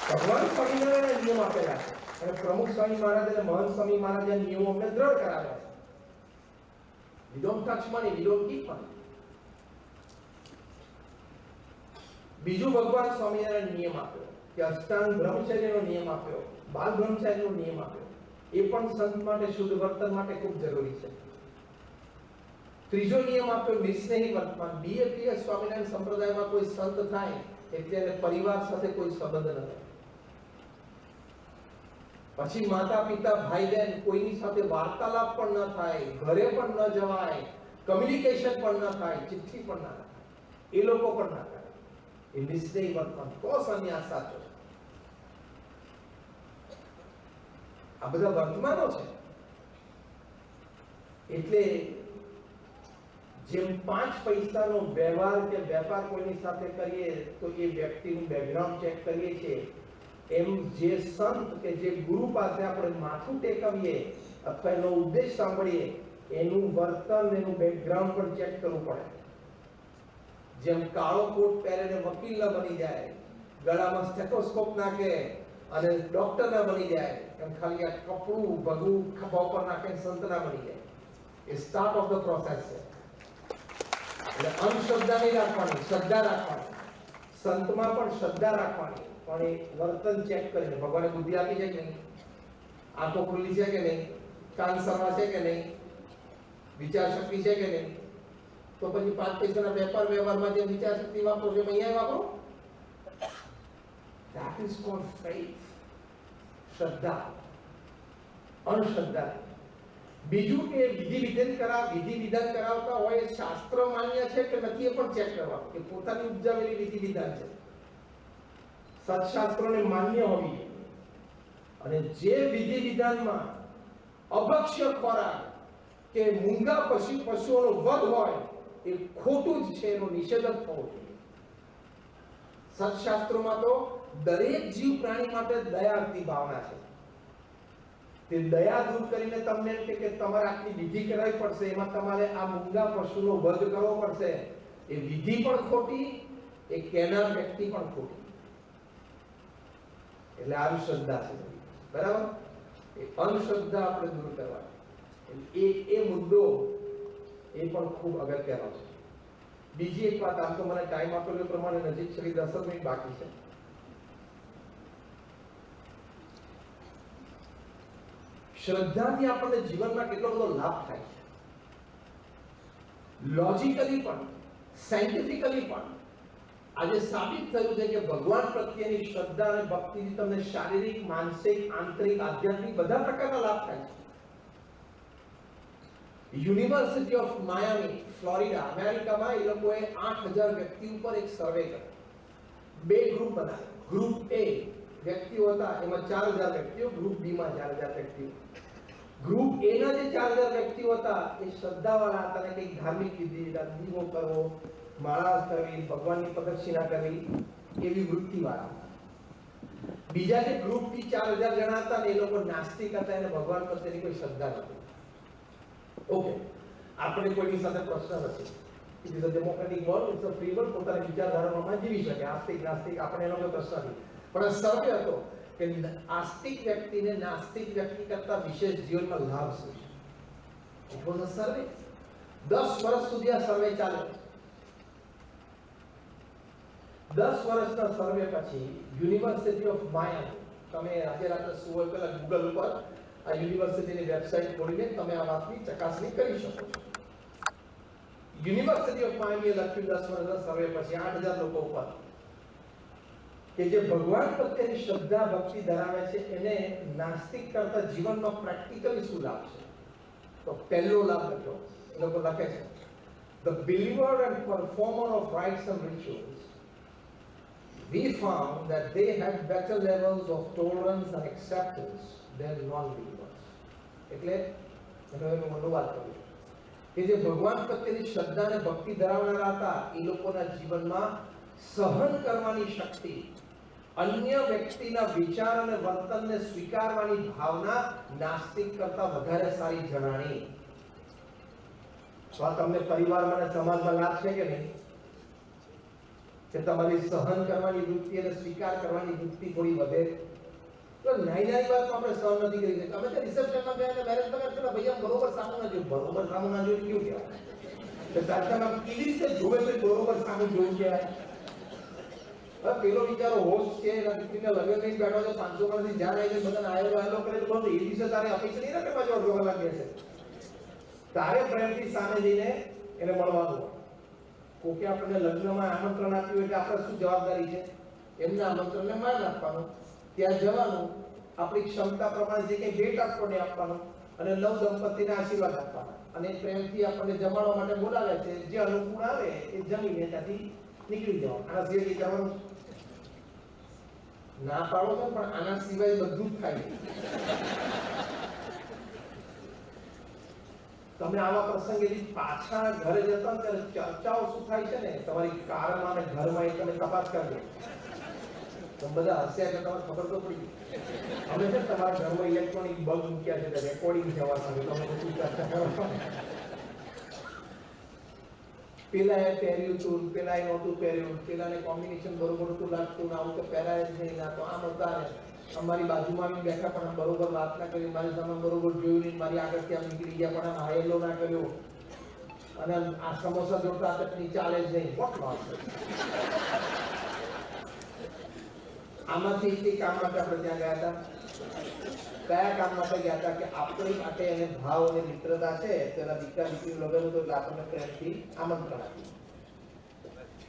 ભગવાન સ્વામિનારાયણના નિયમ આપેલા છે અને પ્રમુખ સ્વામી મહારાજ અને મહંત સ્વામી મહારાજે નિયમો અમને દ્રઢ કરાવ્યા છે. We don't touch money, we don't keep money. બીજું ભગવાન સ્વામિનારાયણ નિયમ આપ્યો કે અષ્ટાંગ બ્રહ્મચર્યનો નિયમ આપ્યો, બાલ બ્રહ્મચારીનો નિયમ આપ્યો. એ પણ સંત માટે શુદ્ધ વર્તન માટે ખૂબ જરૂરી છે. ત્રીજો નિયમ આપ્યો નિસ્નેહી વર્તમાન. બીએપીએસ સ્વામિનારાયણ સંપ્રદાયમાં કોઈ સંત થાય એટલે એને પરિવાર સાથે કોઈ સંબંધ નથી. પછી માતા પિતા ભાઈ બહેન કોઈની સાથે વાર્તાલાપ પણ ન થાય, ઘરે પણ ન જવાય, કમ્યુનિકેશન પણ ન થાય, ચિઠ્ઠી પણ ના થાય, એ લોકો પણ ના કરે. એ નિસ્નેહી વર્તન તો સંન્યાસ સાચો છે. આ બધા વર્તમાનો છે. એટલે જેમ 5 પૈસાનો વ્યવહાર કે વેપાર કોઈની સાથે કરીએ તો એ વ્યક્તિનું બેકગ્રાઉન્ડ ચેક કરીએ છીએ, એમ જે સંત કે જે ગુરુ પાસે આપણે માથું ટેકવીએ અથવા એનો ઉપદેશ સાંભળીએ એનું વર્તન, એનું બેકગ્રાઉન્ડ પણ ચેક કરવું પડે. જેમ કાળો કોટ પહેરીને વકીલ ન બની જાય, ગળામાં સ્ટેથોસ્કોપ નાખે અને ડોક્ટર ના બની જાય, એમ ખાલી આ કપડું ભગવું ખભા ઉપર નાખે સંત ના બની જાય. એ સ્ટાર્ટ ઓફ ધ પ્રોસેસ છે. એટલે અંધશ્રદ્ધા નહીં રાખવાની, શ્રદ્ધા રાખવાની. સંતમાં પણ શ્રદ્ધા રાખવાની, પણ એ વર્તન ચેક કરીને ભગવાને બુદ્ધિ આપી છે કે નહીં, આંખો ખુલ્લી છે કે નહીં, કાન સરવા છે કે નહીં, વિચાર શક્તિ છે કે નહીં. તો પછી 5 પૈસાના વેપાર વ્યવહારમાં જે વિચાર શક્તિ વાપરો છો અહીંયા વાપરો. That is called faith. શ્રદ્ધા, અંધશ્રદ્ધા. બીજું કે વિધિ વિધાન કરાવતા હોય શાસ્ત્ર માન્ય છે કે નથી એ પણ ચેક કરવાનું કે પોતાની ઉપજાવેલી વિધિ વિધાન છે, સત્શાસ્ત્રોને માન્ય હોવી જોઈએ. અને જે વિધિ વિધાનમાં અભક્ષ્ય ખોરાક કે મૂંગા પશુઓનો વધ હોય એ ખોટું જ છે, એનો નિષેધ જ થવો જોઈએ. સત્શાસ્ત્રોમાં તો દરેક જીવ પ્રાણી માટે દયાની ભાવના છે. તે દયા દૂર કરીને તમને એમ કે તમારે આટલી વિધિ કરાવી પડશે, એમાં તમારે આ મૂંગા પશુનો વધ કરવો પડશે. એ વિધિ પણ ખોટી, એ કહેનાર વ્યક્તિ પણ ખોટી. એટલે આવી શ્રદ્ધા છે, બરાબર. એ અંધશ્રદ્ધા આપણે દૂર કરવાની, એ મુદ્દો એ પણ ખૂબ અગત્યનો છે. બીજી એક વાત, આમ તો મને ટાઈમ આપેલો પ્રમાણે નજીક છેલ્લી 10 મિનિટ બાકી છે. શ્રદ્ધાથી આપણને જીવનમાં કેટલો બધો લાભ થાય છે. લોજિકલી પણ, સાયન્ટિફિકલી પણ આજે સાબિત થયું છે કે ભગવાન પ્રત્યેની શ્રદ્ધા અને ભક્તિથી તમને શારીરિક, માનસિક, આંતરિક, આધ્યાત્મિક બધા પ્રકારના લાભ થાય છે. યુનિવર્સિટી ઓફ માયામી, ફ્લોરિડા, અમેરિકામાં એ લોકોએ 8000 વ્યક્તિ ઉપર એક સર્વે કર્યો. 2 ગ્રુપ બનાવ્યા. ગ્રુપ એ વ્યક્તિઓ હતા, એમાં 4000 વ્યક્તિઓ, ગ્રુપ બી માં 4000 વ્યક્તિઓ. ગ્રુપ એ ના જે 4000 વ્યક્તિઓ હતા એ શ્રદ્ધાવાળા હતા, અને કંઈક ધાર્મિક વિધિ, દીવો કરવો, માળા કરવી, ભગવાનની પ્રદક્ષિણા કરવી, એવી વૃત્તિવાળા હતા. બીજા જે ગ્રુપ થી 4000 જણા હતા ને એ લોકો નાસ્તિક હતા, એને ભગવાન પ્રત્યેની કોઈ શ્રદ્ધા નથી. ઓકે, આપણે કોઈની સાથે પ્રશ્ન નથી. It is a democratic world, it's a free world. પોતાની વિચારધારામાં જીવી શકે, આસ્તિક નાસ્તિક આપણે એનો કોઈ પ્રશ્ન નથી. પણ આ સર્વે હતો કે આસ્તિક વ્યક્તિને નાસ્તિક વ્યક્તિ કરતા વિશેષ જીવનમાં લાભ શું છે. ઇટ વોઝ અ સર્વે. 10 વર્ષ સુધી આ સર્વે ચાલ્યો. 10 વર્ષના સર્વે પછી યુનિવર્સિટી ઓફ માયામી, તમે આજે રાત્રે સુવો પહેલા ગૂગલ ઉપર આ યુનિવર્સિટીની વેબસાઇટ ખોલીને તમે આ વાતની ચકાસણી કરી શકો છો. યુનિવર્સિટી ઓફ માયામીએ લખ્યું 10 વર્ષના સર્વે પછી 8000 લોકો ઉપર કે જે ભગવાન પ્રત્યેની શ્રદ્ધા ભક્તિ ધરાવે છે એને નાસ્તિક કરતા જીવનમાં પ્રેક્ટિકલી શું લાભ છે. તો પહેલો લાભ લખ્યો, એ લોકો લખે છે, the believer and performer of rites and rituals, we found that they had better levels of tolerance and acceptance than non-believers. એટલે એનો અનુવાદ કરું કે જે ભગવાન પ્રત્યેની શ્રદ્ધા અને ભક્તિ ધરાવનારા હતા એ લોકોના જીવનમાં સહન કરવાની શક્તિ, અન્ય વ્યક્તિના વિચાર અને વર્તનને સ્વીકારવાની ભાવના નાસ્તિક કરતા વધારે સારી જણાણી. તો આ તમને પરિવારમાં અને સમાજમાં લાભ છે કે નહીં? કે તમારી સહન કરવાની વૃત્તિ અને સ્વીકાર કરવાની વૃત્તિ થોડી વધે. તો નાની વાત આપણે સહન નથી કરી શકતા. અમે તો રિસેપ્શનમાં ગયા અને મેરેજ માં ગયા, ભૈયા બરોબર સામું ના જોયું, બરોબર સામું ના જોયું કેવું કહેવાય? તો સાચામાં કેવી રીતે જોવે છે બરોબર સામું જોવું કહેવાય? પેલો બિચારો હોસ્ટ છે, એના દીકરીને લગ્ન નહીં બેઠો છે, 500 વર્ષથી જ્યાં આવી બધાને આયેલો કરે તો એ દિવસે તારે અપેક્ષા નહીં રાખે પાછો અડધો કલાક બેસે. તારે પ્રેમથી સામે જઈને એને મળવાનું. કોકે આપણને લગ્નમાં આમંત્રણ આપ્યું એટલે આપણે શું જવાબદારી છે? એમના આમંત્રણને માન આપવાનું, ત્યાં જવાનું, આપણી ક્ષમતા પ્રમાણે જે કંઈ ભેટ આપોને આપવાનું, અને નવ દંપતીને આશીર્વાદ આપવાના. અને પ્રેમથી આપણને જમાડવા માટે બોલાવે છે, જે અનુકૂળ આવે એ જમીને ત્યાંથી નીકળી જવાનું. આના સિવાય જવાનું ના પાડો છો, પણ આના સિવાય બધું જ થાય. તમે આવા પ્રસંગે પાછા ઘરે જતા ત્યારે ચર્ચાઓ શું થાય છે ને તમારી કારમાં અને ઘરમાં, એ તમે તપાસ કરજો. તમે બધા હસ્યા કે તમને ખબર તો પડી. અમે છે તમારા ઘરમાં ઇલેક્ટ્રોનિક બલ્બ મૂક્યા છે, રેકોર્ડિંગ જવા માટે તમે બધું ચર્ચા કરો. પેલા એ પહેર્યું હતું, પેલા એ નહોતું પહેર્યું, પેલાને કોમ્બિનેશન બરોબર હતું લાગતું, આવું તો પહેરાય જ નહીં, ના તો આમ હતા ને અમારી બાજુમાં આવીને બેઠા પણ બરોબર વાત ના કરી, મારી સામે બરોબર જોયું નહીં, મારી આગળથી આમ નીકળી ગયા પણ આમ હાયલો ના કર્યો, અને આ સમોસા જોતા ચટણી ચાલે જ નહીં. What loss. આમાંથી તે કામ માટે આપણે ત્યાં ગયા હતા. કયા કામ માટે ગયા હતા? કે આપણી માટે એને ભાવ અને મિત્રતા છે, તેના દીકરા દીકરીનું લગ્ન હતું એટલે આપણને પ્રેમથી આમંત્રણ આપ્યું.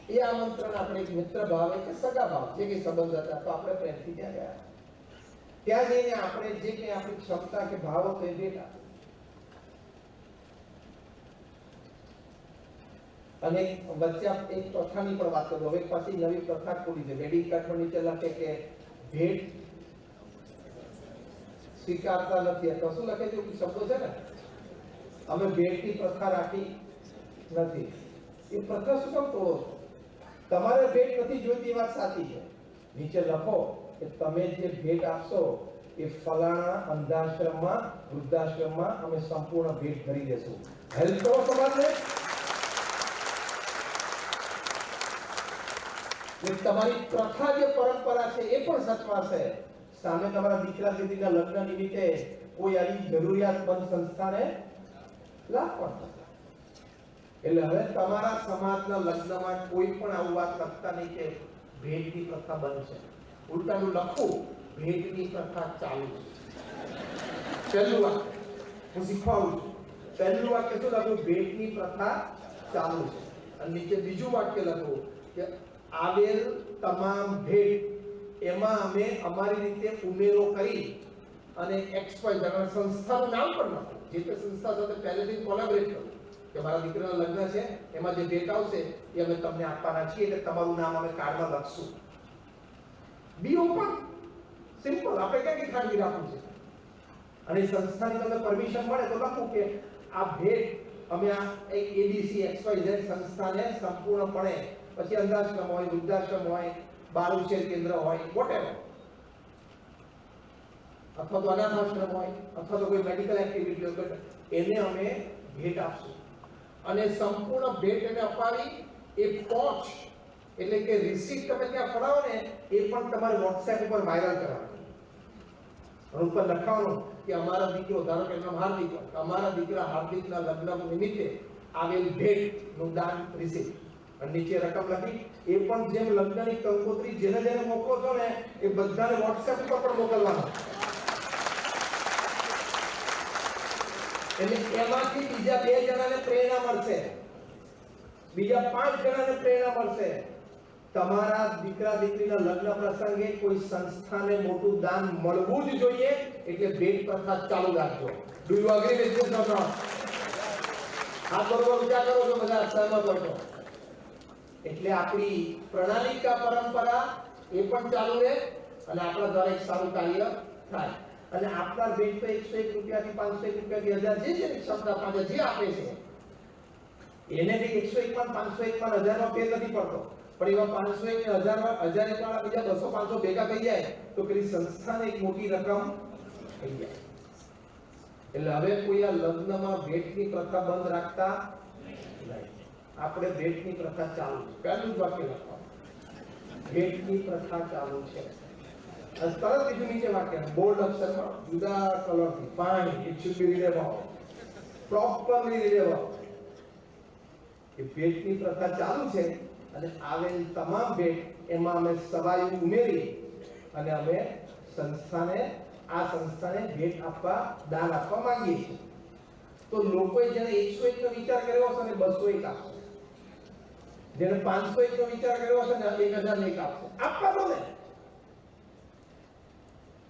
એ આમંત્રણ આપણે એક મિત્ર ભાવ કે સગા ભાવ જે કઈ સંબંધ હતા તો આપણે પ્રેમથી ત્યાં ગયા. ત્યાં જઈને આપણે જે કઈ આપણી ક્ષમતા કે ભાવ હતો એ ભેટ આપ્યો. અને વચ્ચે એક પ્રથાની પણ વાત કરું. હવે પાછી નવી પ્રથા ખોલી છે. વેડિંગ કાર્ડ પર નીચે લખે કે ભેટ સ્વીકારતા નથી. તો શું લખે છે? શબ્દો છે ને, અમે ભેટની પ્રથા રાખી નથી. એ પ્રથા શું કામ તોડો છો? તમારે ભેટ નથી જોઈતી, વાત સાચી છે. નીચે લખો કે તમે જે ભેટ આપશો એ ફલાણા અંધાશ્રમમાં, વૃદ્ધાશ્રમમાં અમે સંપૂર્ણ ભેટ કરી દેશું. હેલ્પ કરો સમાજને. તમારી પ્રથા જે પરંપરા છે એ પણ સચવાશે. સામે તમારા દીકરા દીકરીના લગ્ન નિમિત્તે કોઈ આવી જરૂરિયાતમંદ સંસ્થાને લાભ પણ થશે. એટલે હવે તમારા સમાજના લગ્નમાં કોઈ પણ આવું વાત લખતા નહીં કે ભેટની પ્રથા બંધ છે. ઉલટાનું લખવું ભેટની પ્રથા ચાલુ છે. પહેલું વાક્ય હું શીખવાડું છું. પહેલું વાક્ય શું લખવું? ભેટની પ્રથા ચાલુ છે. અને નીચે બીજું વાક્ય લખવું કે આવેલ તમામ ભેટ એમાં અમે અમારી રીતે ઉમેરો કરી અને XY સંસ્થાનું નામ પણ લખો. જે તે સંસ્થા સાથે પહેલેથી કોલેબોરેટ કરો કે મારા દીકરાના લગ્ન છે, એમાં જે ભેટ આવશે એ અમે તમને આપવાના છીએ, એટલે તમારું નામ અમે કાર્ડમાં લખશું. બી ઓપન, સિમ્પલ. આપણે ક્યાં ખાનગી રાખવું છે. અને સંસ્થાની તમને પરમિશન મળે તો લખવું કે આ ભેટ અમે આ એક ABC XYZ સંસ્થાને સંપૂર્ણપણે, પછી અંધાશ્રમ હોય, વૃદ્ધાશ્રમ હોય, બાળ ઉછેર કેન્દ્ર હોય, વોટેવર, અથવા તો અનાથાશ્રમ હોય, અથવા તો કોઈ મેડિકલ એક્ટિવિટી હોય, એને અમે ભેટ આપશું. અને સંપૂર્ણ ભેટ એને અપાવી એ પહોંચ એટલે કે રિસીપ્ટ તમે ત્યાં ફળાવો ને એ પણ તમારે WhatsApp ઉપર વાયરલ કરવાની. ઉપર લખવાનું કે અમારા દીકરો, ધારો કે નામ હાર્દિક, અમારા દીકરા હાર્દિકના લગ્ન નિમિત્તે આવેલ ભેટનું દાન રિસીપ્ટ, અને નીચે રકમ લખી. એ પણ જેમ લગ્નની કંકોત્રી જેને જેને મોકલો છો ને એ બધાને WhatsApp ઉપર પણ મોકલવાનું. એટલે એમાંથી બીજા 2 જણાને પ્રેરણા મળશે, બીજા 5 જણાને પ્રેરણા મળશે. તમારા દીકરા દીકરીના લગ્ન પ્રસંગે કોઈ સંસ્થાને મોટું દાન મળવું જ જોઈએ. એટલે ભેટ પ્રથા ચાલુ રાખજો. Do you agree with this or not? આ બરોબર વિચાર કરો છો બધા? સહમત છો? એટલે આપણી પ્રણાલિકા પરંપરા એ પણ ચાલુ રહે અને આપણા દ્વારા એક સારું કાર્ય થાય. અને આપણા ભેટ તો 101 રૂપિયાથી 501 રૂપિયાથી 1000 જે ક્ષમતા પાસે જે આપે છે એને કઈ 101 માં 501 માં 1000 માં ફેર નથી પડતો. પણ એવા 501 ને 1000 વાળા બીજા 200 500 ભેગા થઈ જાય તો પેલી સંસ્થાને એક મોટી રકમ થઈ જાય. એટલે હવે કોઈ આ લગ્નમાં ભેટની પ્રથા બંધ રાખતા નહીં. આપણે ભેટની પ્રથા ચાલુ છે. પહેલું જ વાક્ય લખવાનું, ભેટની પ્રથા ચાલુ છે. અને તરત બીજું નીચે વાક્ય બોલ્ડ અક્ષરમાં જુદા કલરથી fine, it should be readable, properly readable. કે ભેટની પ્રથા ચાલુ છે અને આવેલ તમામ ભેટ એમાં અમે સવાયું ઉમેરી અને અમે સંસ્થાને ભેટ આપવા, દાન આપવા માંગીએ છીએ. તો લોકોએ જેને 101 નો વિચાર કર્યો હશે ને 201 આપશે, જેને 501 નો વિચાર કર્યો હશે ને 1001 આપશે. આપવા દો ને,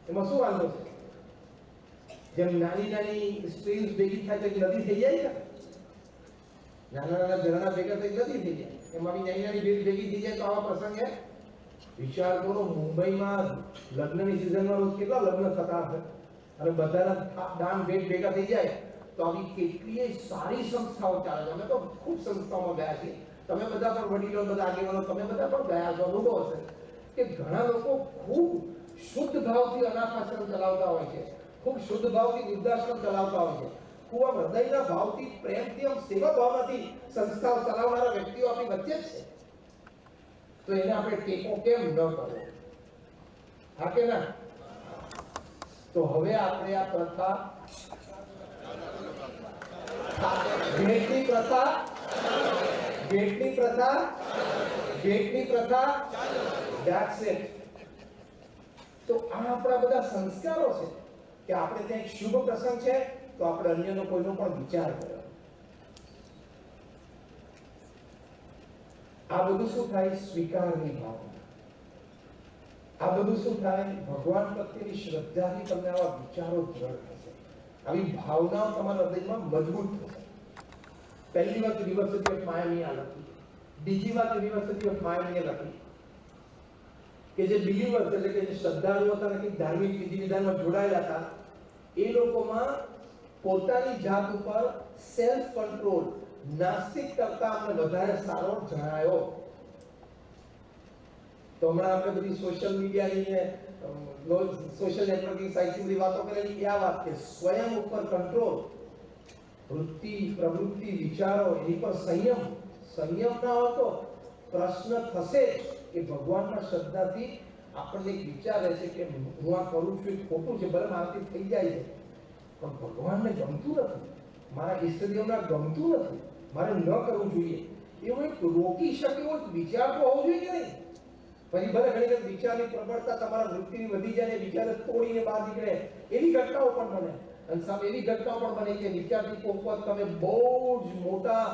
એમાં શું વાંધો છે? જેમ નાની નાની સ્ટ્રીમ્સ ભેગી થાય તો નદી થઈ જાય ને, નાના નાના ઝરણા ભેગા થઈ નદી થઈ જાય. એમાં બી નાની નાની ભેટ ભેગી થઈ જાય તો આવા પ્રસંગે વિચાર કરો. મુંબઈમાં લગ્નની સિઝનમાં રોજ કેટલા લગ્ન થતા હશે અને બધાના દાન ભેટ ભેગા થઈ જાય તો આવી કેટલીય સારી સંસ્થાઓ ચાલે છે. અમે તો ખૂબ સંસ્થાઓમાં ગયા છીએ. તમે બધા પણ વડીલો, બધા આગેવાનો, તમે બધા પણ ગયા છો, અનુભવ હશે કે કે ઘણા લોકો ખૂબ શુદ્ધ ભાવથી અનાથ આશ્રમ ચલાવતા હોય છે, ખૂબ શુદ્ધ ભાવથી વૃદ્ધાશ્રમ ચલાવતા હોય છે, ખૂબ આમ હૃદયના ભાવથી પ્રેમથી આમ સેવા ભાવનાથી સંસ્થાઓ ચલાવનારા વ્યક્તિઓ આપણી વચ્ચે જ છે. તો એને આપણે ટેકો કેમ ન કરવો? હા કે ના? તો હવે આપણે આ પ્રથા ભેટની પ્રથા that's it. તો આ આપણા બધા સંસ્કારો છે કે આપણે ત્યાં એક શુભ પ્રસંગ છે તો આપણે અન્યનો કોઈનો પણ વિચાર કર્યો. આ બધું શું થાય? સ્વીકારની ભાવના. આ બધું શું થાય? ભગવાન પ્રત્યેની શ્રદ્ધાથી તમને આવા વિચારો દ્રઢ થશે, આવી ભાવનાઓ તમારા હૃદયમાં મજબૂત થશે. પહેલી વાત યુનિવર્સિટી ઓફ માયામી આ લખી, બીજી વાત યુનિવર્સિટી ઓફ માયામી લખી કે જે બિલીવર્સ એટલે કે જે શ્રદ્ધાળુઓ હતા કે ધાર્મિક વિધિ વિધાનમાં જોડાયેલા હતા એ લોકોમાં પોતાની જાત ઉપર સેલ્ફ કંટ્રોલ નાસ્તિક કરતા અમને વધારે સારો જણાયો. તો હમણાં આપણે બધી સોશિયલ મીડિયાની સોશિયલ નેટવર્કિંગ સાઇટ્સની બધી વાતો કરેલી આ વાત કે સ્વયં ઉપર કંટ્રોલ, વૃત્તિ પ્રવૃત્તિ વિચારો એની પર સંયમ ના હોય તો પ્રશ્ન થશે કે ભગવાનમાં શ્રદ્ધાથી આપણને એક વિચાર રહેશે કે હું આ કરું છું એ ખોટું છે, ભલે મારાથી થઈ જાય છે પણ ભગવાનને ગમતું નથી, મારા ઈષ્ટદેવને ગમતું નથી, મારે ન કરવું જોઈએ. એવું એક રોકી શકે એવો વિચાર તો હોવો જોઈએ કે નહીં? પછી ભલે ઘણી વખત વિચારની પ્રબળતા તમારા વૃત્તિની વધી જાય ને વિચાર તોડીને બહાર નીકળે એવી ઘટનાઓ પણ બને. અને સામે એવી ઘટનાઓ પણ બને કે વિચારથી કોક વાર તમે બહુ જ મોટા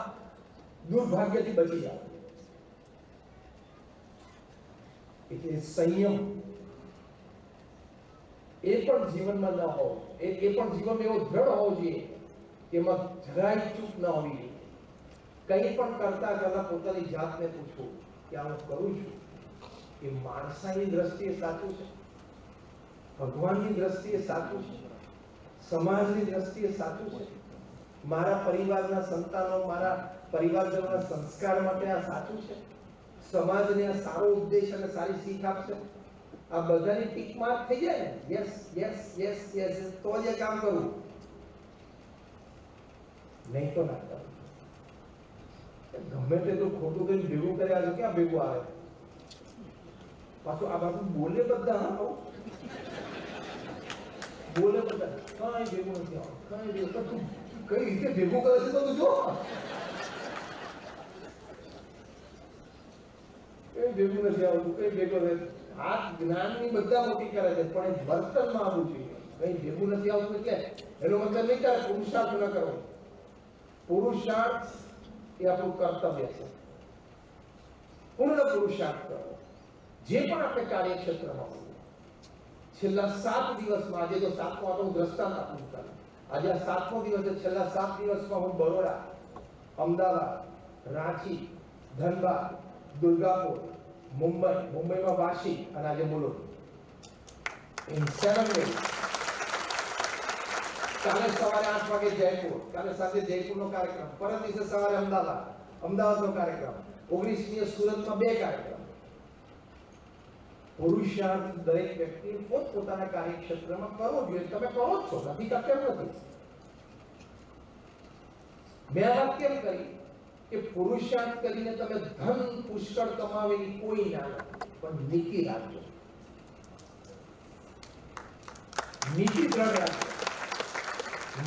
દુર્ભાગ્યથી બચી જાઓ. એટલે સંયમ એ પણ જીવનમાં ન હોવો, એ પણ જીવનમાં એવો દ્રઢ હોવો જોઈએ કે એમાં જરાય ચૂક ન હોવી જોઈએ. કંઈ પણ કરતા પોતાની જાતને પૂછવું કે આ હું કરું છું એ માણસાની દ્રષ્ટિએ સાચું છે, ભગવાનની દ્રષ્ટિએ સાચું છે, સમાજની દ્રષ્ટિએ સાચું છે, મારા પરિવારના સંતાનો મારા પરિવારજનોના સંસ્કાર માટે આ સાચું છે, સમાજને આ સારો ઉદ્દેશ અને સારી શીખ આપશે. આ બધાની ટીક માર્ક થઈ જાય ને યસ યસ યસ યસ તો જ કામ કરવું, નહીં તો ના કરવું. ગમે તેટલું ખોટું કરીને ભેગું કર્યા છે ક્યાં ભેગું આવે પાછું? આ બાજુ બોલે બધા, હા બોલે બધા, કઈ ભેગું નથી આવતું, કઈ ભેગું તું કઈ રીતે ભેગું કરે છે તો તું જો, કઈ ભેગું નથી આવતું, કઈ ભેગું નથી. આ જ્ઞાનની બધા મોટી કરે છે પણ એ વર્તનમાં આવવું જોઈએ. કઈ ભેગું નથી આવતું એટલે એનો મતલબ નહીં કે પુરુષાર્થ ન કરવો. પુરુષાર્થ એ આપણું કર્તવ્ય છે, પૂર્ણ પુરુષાર્થ કરવો. જે પણ આપણે કાર્યક્ષેત્રમાં હોઈએ. છેલ્લા 7 દિવસમાં, આજે તો 7મો આપણું દ્રષ્ટાંત આપું છું. આજે આ 7મો દિવસ છે. છેલ્લા 7 દિવસમાં હું બરોડા, અમદાવાદ, રાંચી, ધનબાદ, દુર્ગાપુર, મુંબઈમાં વાશી અને આજે મુલુંડ. In 7 days. કાલે સવારે 8 વાગે જયપુર, કાલે સાંજે જયપુરનો કાર્યક્રમ, પરમ દિવસે સવારે અમદાવાદનો કાર્યક્રમ, 19મીએ સુરતમાં 2 કાર્યક્રમ. પુરુષાર્થ દરેક વ્યક્તિ પોતપોતાના કાર્યક્ષેત્રમાં કરવો જોઈએ. તમે કરો જ છો, નથી કરતા નથી. મેં આ વાત કેમ કરી કે પુરુષાર્થ કરીને તમે ધન પુષ્કળ કમાવેલી કોઈ ના નથી, પણ નીતિ રાખજો, નીતિ દ્રઢ રાખજો.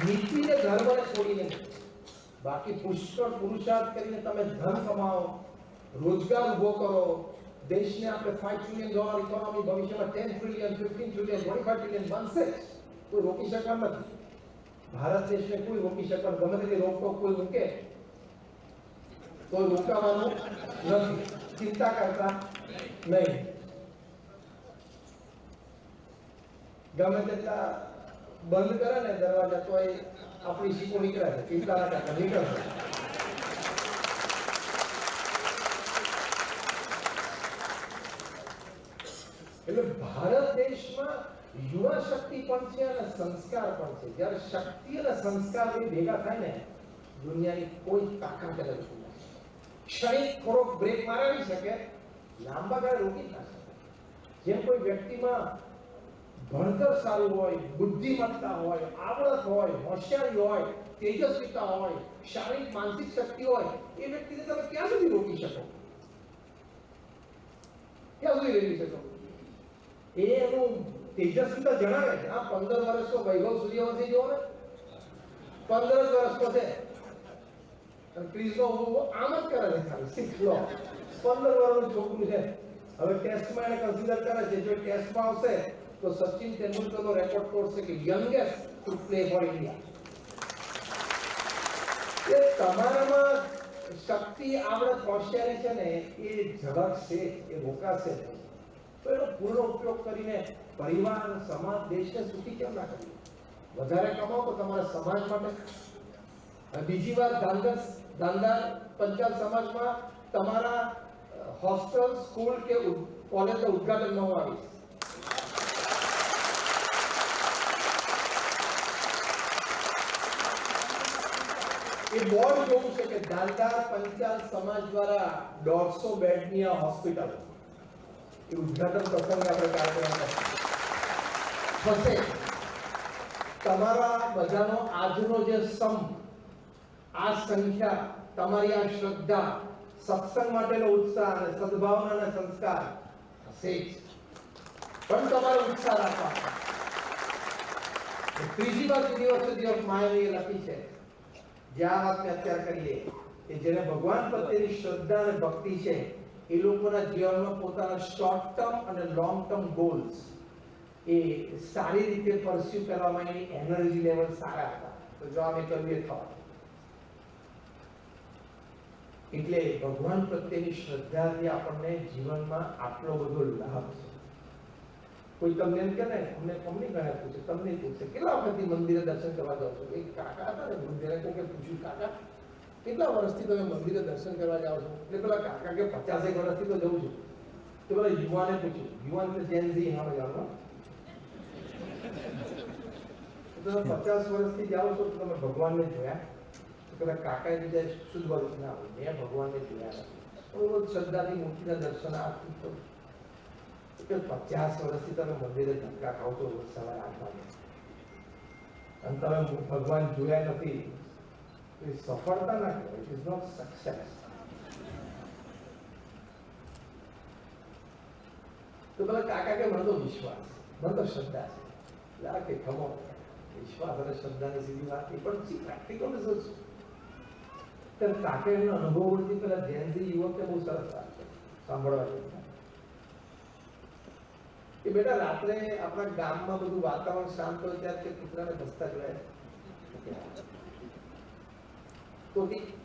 નીતિને ધર્મને છોડીને, બાકી પુષ્કળ પુરુષાર્થ કરીને તમે ધન કમાવો, રોજગાર ઉભો કરો, દેશને આપણે $5 trillion ઇકોનોમી ભવિષ્યમાં 10 trillion, 15 trillion, 25 trillion બનશે, કોઈ રોકી શકવા નથી. ભારત દેશને કોઈ રોકી શકવા, ગમે તેટલી રોકટોક કોઈ મૂકે તો રોકાવાનું નથી, ચિંતા કરતા નહીં. ગમે તેટલા બંધ કરે ને દરવાજા તો આપણી શીખો નીકળે છે, ચિંતા ના કરતા નીકળશે. એટલે ભારત દેશમાં યુવા શક્તિ પણ છે અને સંસ્કાર પણ છે. જ્યારે શક્તિ અને સંસ્કાર ભેગા થાય ને દુનિયાની કોઈ તાકાત નથી. ક્ષણિક થોડોક બ્રેક મારાવી શકે, લાંબા ગાળે રોકી ના શકે. જેમ કોઈ વ્યક્તિમાં ભણતર સારું હોય, બુદ્ધિમત્તા હોય, આવડત હોય, હોશિયારી હોય, તેજસ્વીતા હોય, શારીરિક માનસિક શક્તિ હોય, એ વ્યક્તિને તમે ક્યાં સુધી રોકી શકો? ક્યાં સુધી રોકી શકો? એ એનું તેજસ્વીતા જણાવે છે. આ 15 વર્ષનો વૈભવ સૂર્યવંશી જોવો ને, 15 વર્ષનો છે, ક્રિસનો આમ જ કરે છે, ખાલી શીખલો 15 વર્ષનું છોકરું છે. હવે ટેસ્ટમાં એને કન્સિડર કરે છે, જો ટેસ્ટમાં આવશે તો સચિન તેંડુલકરનો રેકોર્ડ તોડશે કે youngest to play for India. એ તમારામાં શક્તિ, આવડત, હોશિયારી છે ને, એ ઝળકશે, એ રોકાશે નહીં. તો એનો પૂર્ણ ઉપયોગ કરીને પરિવાર, સમાજ, દેશને સુખી કેમ ના કરીએ? વધારે કમાઓ તો તમારા સમાજ માટે. બીજી વાત, ધાંધાર પંચાલ સમાજમાં તમારા હોસ્ટેલ, સ્કૂલ કે કોલેજનું ઉદ્ઘાટન ન આવીશ. એ બોર્ડ જોવું છે કે ધાંધાર પંચાલ સમાજ દ્વારા 150 બેડની આ હોસ્પિટલ, એ ઉદ્ઘાટન પ્રસંગે આપણે કાર્યક્રમ થશે. તમારા બધાનો આજનો જે આ સંખ્યા, તમારી આ શ્રદ્ધા, સત્સંગ માટેનો ઉત્સાહ અને સદભાવના અને સંસ્કાર હશે જ, પણ તમારો ઉત્સાહ રાખવા. ત્રીજી વાત યુનિવર્સિટી ઓફ માયામીએ લખી છે, જે આ વાત મેં અત્યારે કરીએ, કે જેને ભગવાન પ્રત્યેની શ્રદ્ધા અને ભક્તિ છે, એ લોકોના જીવનમાં પોતાના શોર્ટ ટર્મ અને લોંગ ટર્મ ગોલ્સ એ સારી રીતે પરસ્યુ કરવામાં એની એનર્જી લેવલ સારા હતા. તો જો અમે કહ્યું એ થવા, એટલે ભગવાન પ્રત્યેની શ્રદ્ધાથી આપણને જીવનમાં આટલો બધો લાભ છે. કોઈ તમને એમ કે ને, અમને કંપની ઘણા પૂછે, તમને પૂછે કેટલા વખતથી મંદિરે દર્શન કરવા જાઓ છો? એક કાકા હતા ને વૃદ્ધને કોઈ પૂછ્યું, કાકા કેટલા વર્ષથી તમે મંદિરે દર્શન કરવા જાઓ છો? એટલે પેલા કાકા કે 50 વર્ષથી તો જઉં છું. તો પેલા યુવાને પૂછ્યું, યુવાન તો જેન ઝી હા જાણો, તમે 50 વર્ષથી જાઓ છો તો તમે ભગવાનને જોયા? પેલા કાકાએ બીજા શુદ્ધ વર્ષ ના હોય, મેં ભગવાનને જોયા નથી. શ્રદ્ધાથી મૂર્તિના દર્શન આપી તો 50 વર્ષથી તમે મંદિરે ધક્કા ખાવ છો રોજ સવારે 8 વાગે, અને તમે ભગવાન જોયા નથી, એ સફળતા ના કહેવાય. It is not success. તો પેલા કાકા કે મને તો વિશ્વાસ, મને તો શ્રદ્ધા છે. એટલે કે ખમો, વિશ્વાસ અને શ્રદ્ધાની સીધી વાત એ પણ પ્રેક્ટિકલ રિઝલ્ટ છે. કાકા એમનો અનુભવ વડથી પેલા જેનઝી યુવકને બહુ સરસ વાત છે, સાંભળવા જેવી. કે બેટા રાત્રે આપણા ગામમાં બધું વાતાવરણ શાંત હોય ત્યારે તે કૂતરાને ભસતા જોયા? તો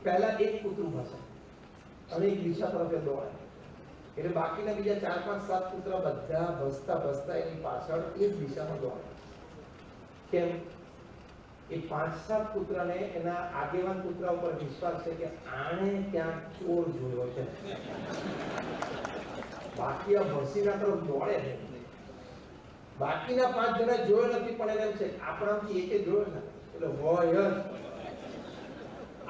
પહેલા એક કૂતરું ભસે અને એક દિશા તરફ દોડે, એટલે બાકીના બીજા 4, 5, 7 કૂતરા બધા ભસતા ભસતા એની પાછળ એક દિશામાં દોડે. કેમ? એ 5, 7 કૂતરાને એના આગેવાન કૂતરા ઉપર વિશ્વાસ છે કે આણે ત્યાં ચોર જોયો છે, બાકી આ ભસીના તરફ દોડે નહીં. બાકીના 5 જણા જોયો નથી, પણ એને એમ છે આપણામાંથી એકે જોયો ને, એટલે હોય જ.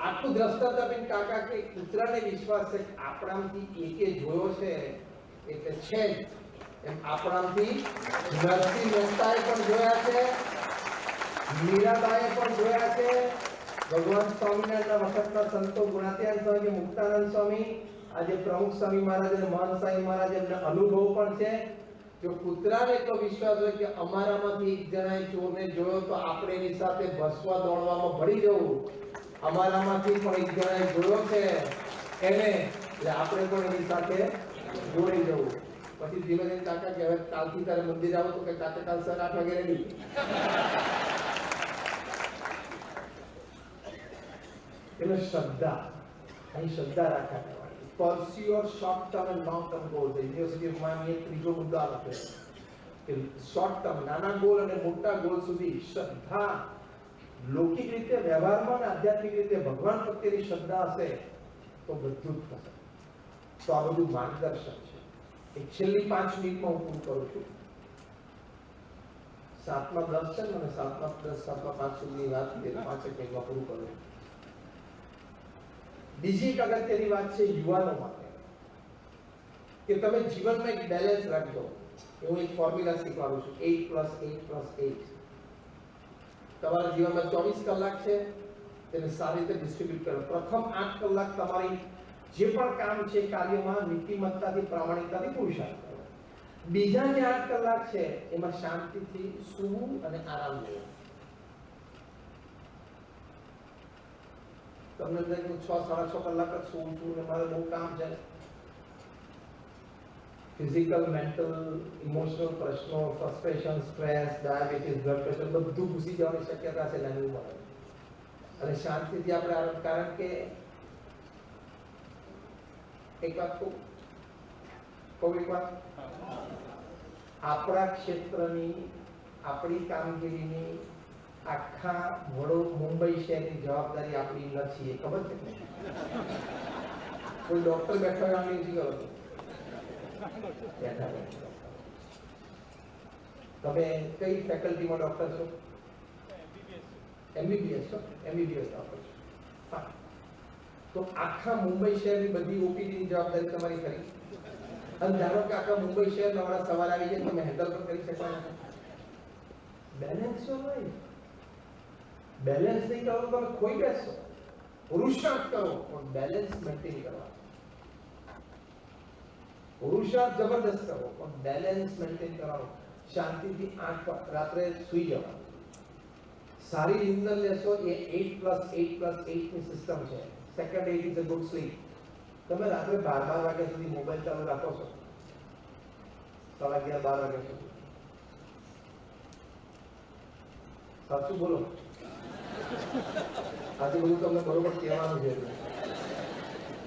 આટલું દ્રષ્ટાંત આપીને કાકા કે કૂતરાને વિશ્વાસ છે આપણામાંથી એકે જોયો છે એટલે છે જ. એમ આપણામાંથી નરસિંહ મહેતાએ પણ જોયા છે, મીરાબાઈએ પણ જોયા છે, ભગવાન સ્વામિનારાયણના વખતના સંતો ગુણાત્યાન સ્વામી, મુક્તાનંદ સ્વામી, આજે પ્રમુખ સ્વામી મહારાજ અને મહંત સ્વામી મહારાજ, એમને અનુભવ પણ છે. જો કૂતરાને એટલો વિશ્વાસ હોય કે અમારામાંથી એક જણાએ ચોરને જોયો તો આપણે એની સાથે ભસવા દોડવામાં ભળી જવું, અમારામાંથી પણ એક જણાએ જોયો છે એને, એટલે આપણે પણ એની સાથે જોડી જવું. પછી ધીમે ધીમે કાકા કે હવે કાલથી તારે મંદિર આવો, તો કે કાકા કાલ સર 8 વાગે રેડી. એટલે શ્રદ્ધા, અહીં શ્રદ્ધા રાખ્યા કરવાની. Pursue your short term and long term goals. University of માયામીએ ત્રીજો મુદ્દો આપ્યો કે શોર્ટ ટર્મ, નાના ગોલ અને મોટા ગોલ સુધી શ્રદ્ધા, લૌકિક રીતે, વ્યવહારમાં અને આધ્યાત્મિક રીતે ભગવાન પ્રત્યેની શ્રદ્ધા હશે તો બધું જ થશે. તો આ બધું માર્ગદર્શન છે. એક છેલ્લી 5 મિનિટમાં હું પૂરું કરું છું. 7માં 10 છે અને 7માં 10, 7માં 5 સુધીની વાત 5 મિનિટમાં પૂરું કરું. બીજી એક અગત્યની વાત છે યુવાનો માટે, કે તમે જીવનમાં એક બેલેન્સ રાખજો. હું એક ફોર્મ્યુલા શીખવાડું છું, 8 + 8 + 8. તમારા જીવનમાં 24 કલાક છે, તેને સારી રીતે ડિસ્ટ્રીબ્યુટ કરો. પ્રથમ 8 કલાક તમારી જે પણ કામ છે કાર્યમાં નીતિમત્તાથી, પ્રામાણિકતાથી પુરુષાર્થ કરો. બીજા જે 8 કલાક છે એમાં શાંતિથી સૂવું અને આરામ લેવો. તમને લાગે હું 6 સાડા 6 કલાક જ સૂવું છું અને મારે બહુ કામ છે. ફિઝિકલ, મેન્ટલ, ઇમોશનલ પ્રશ્નો, frustration, stress, diabetes, blood pressure બધું ઘૂસી જવાની શક્યતા છે નાની ઉંમરે. અને શાંતિથી આપણે આરામ, કારણ કે એક વાત કહું એક વાત, આપણા ક્ષેત્રની, આપણી કામગીરીની આખા મુંબઈ શહેરની જવાબદારી આપણી નથી. એ ખબર છે? કોઈ ડોક્ટર બેઠા હોય આમની નથી ખબર. તમે કઈ ફેકલ્ટીમાં ડોક્ટર છો? MBBS છો? MBBS ડોક્ટર છો. હા, તો આખા મુંબઈ શહેરની બધી ઓપીડીની જવાબદારી તમારી ખરી. અને ધારો કે આખા મુંબઈ શહેર હમણાં સવારે આવી જાય, તમે હેન્ડલ પણ કરી શકો. Balance your life. બેલેન્સ નહીં કરો તો તમે ખોઈ બેસો. પુરુષાર્થ કરો પણ બેલેન્સ મેન્ટેન કરવા. પુરુષાર્થ જબરદસ્ત કરો પણ બેલેન્સ મેન્ટેન કરવાનો. શાંતિથી 8 રાત્રે સુઈ જવાનું. સારી નિંદર લેશો એ 8 + 8 + 8 ની સિસ્ટમ છે. Second 8 is a good slip. તમે રાત્રે 12 વાગ્યા સુધી મોબાઈલ ચાલુ રાખો છો, 11:30 12 વાગ્યા સુધી. સાચું બોલો. આજે બધું તમને બરોબર કહેવાનું છે.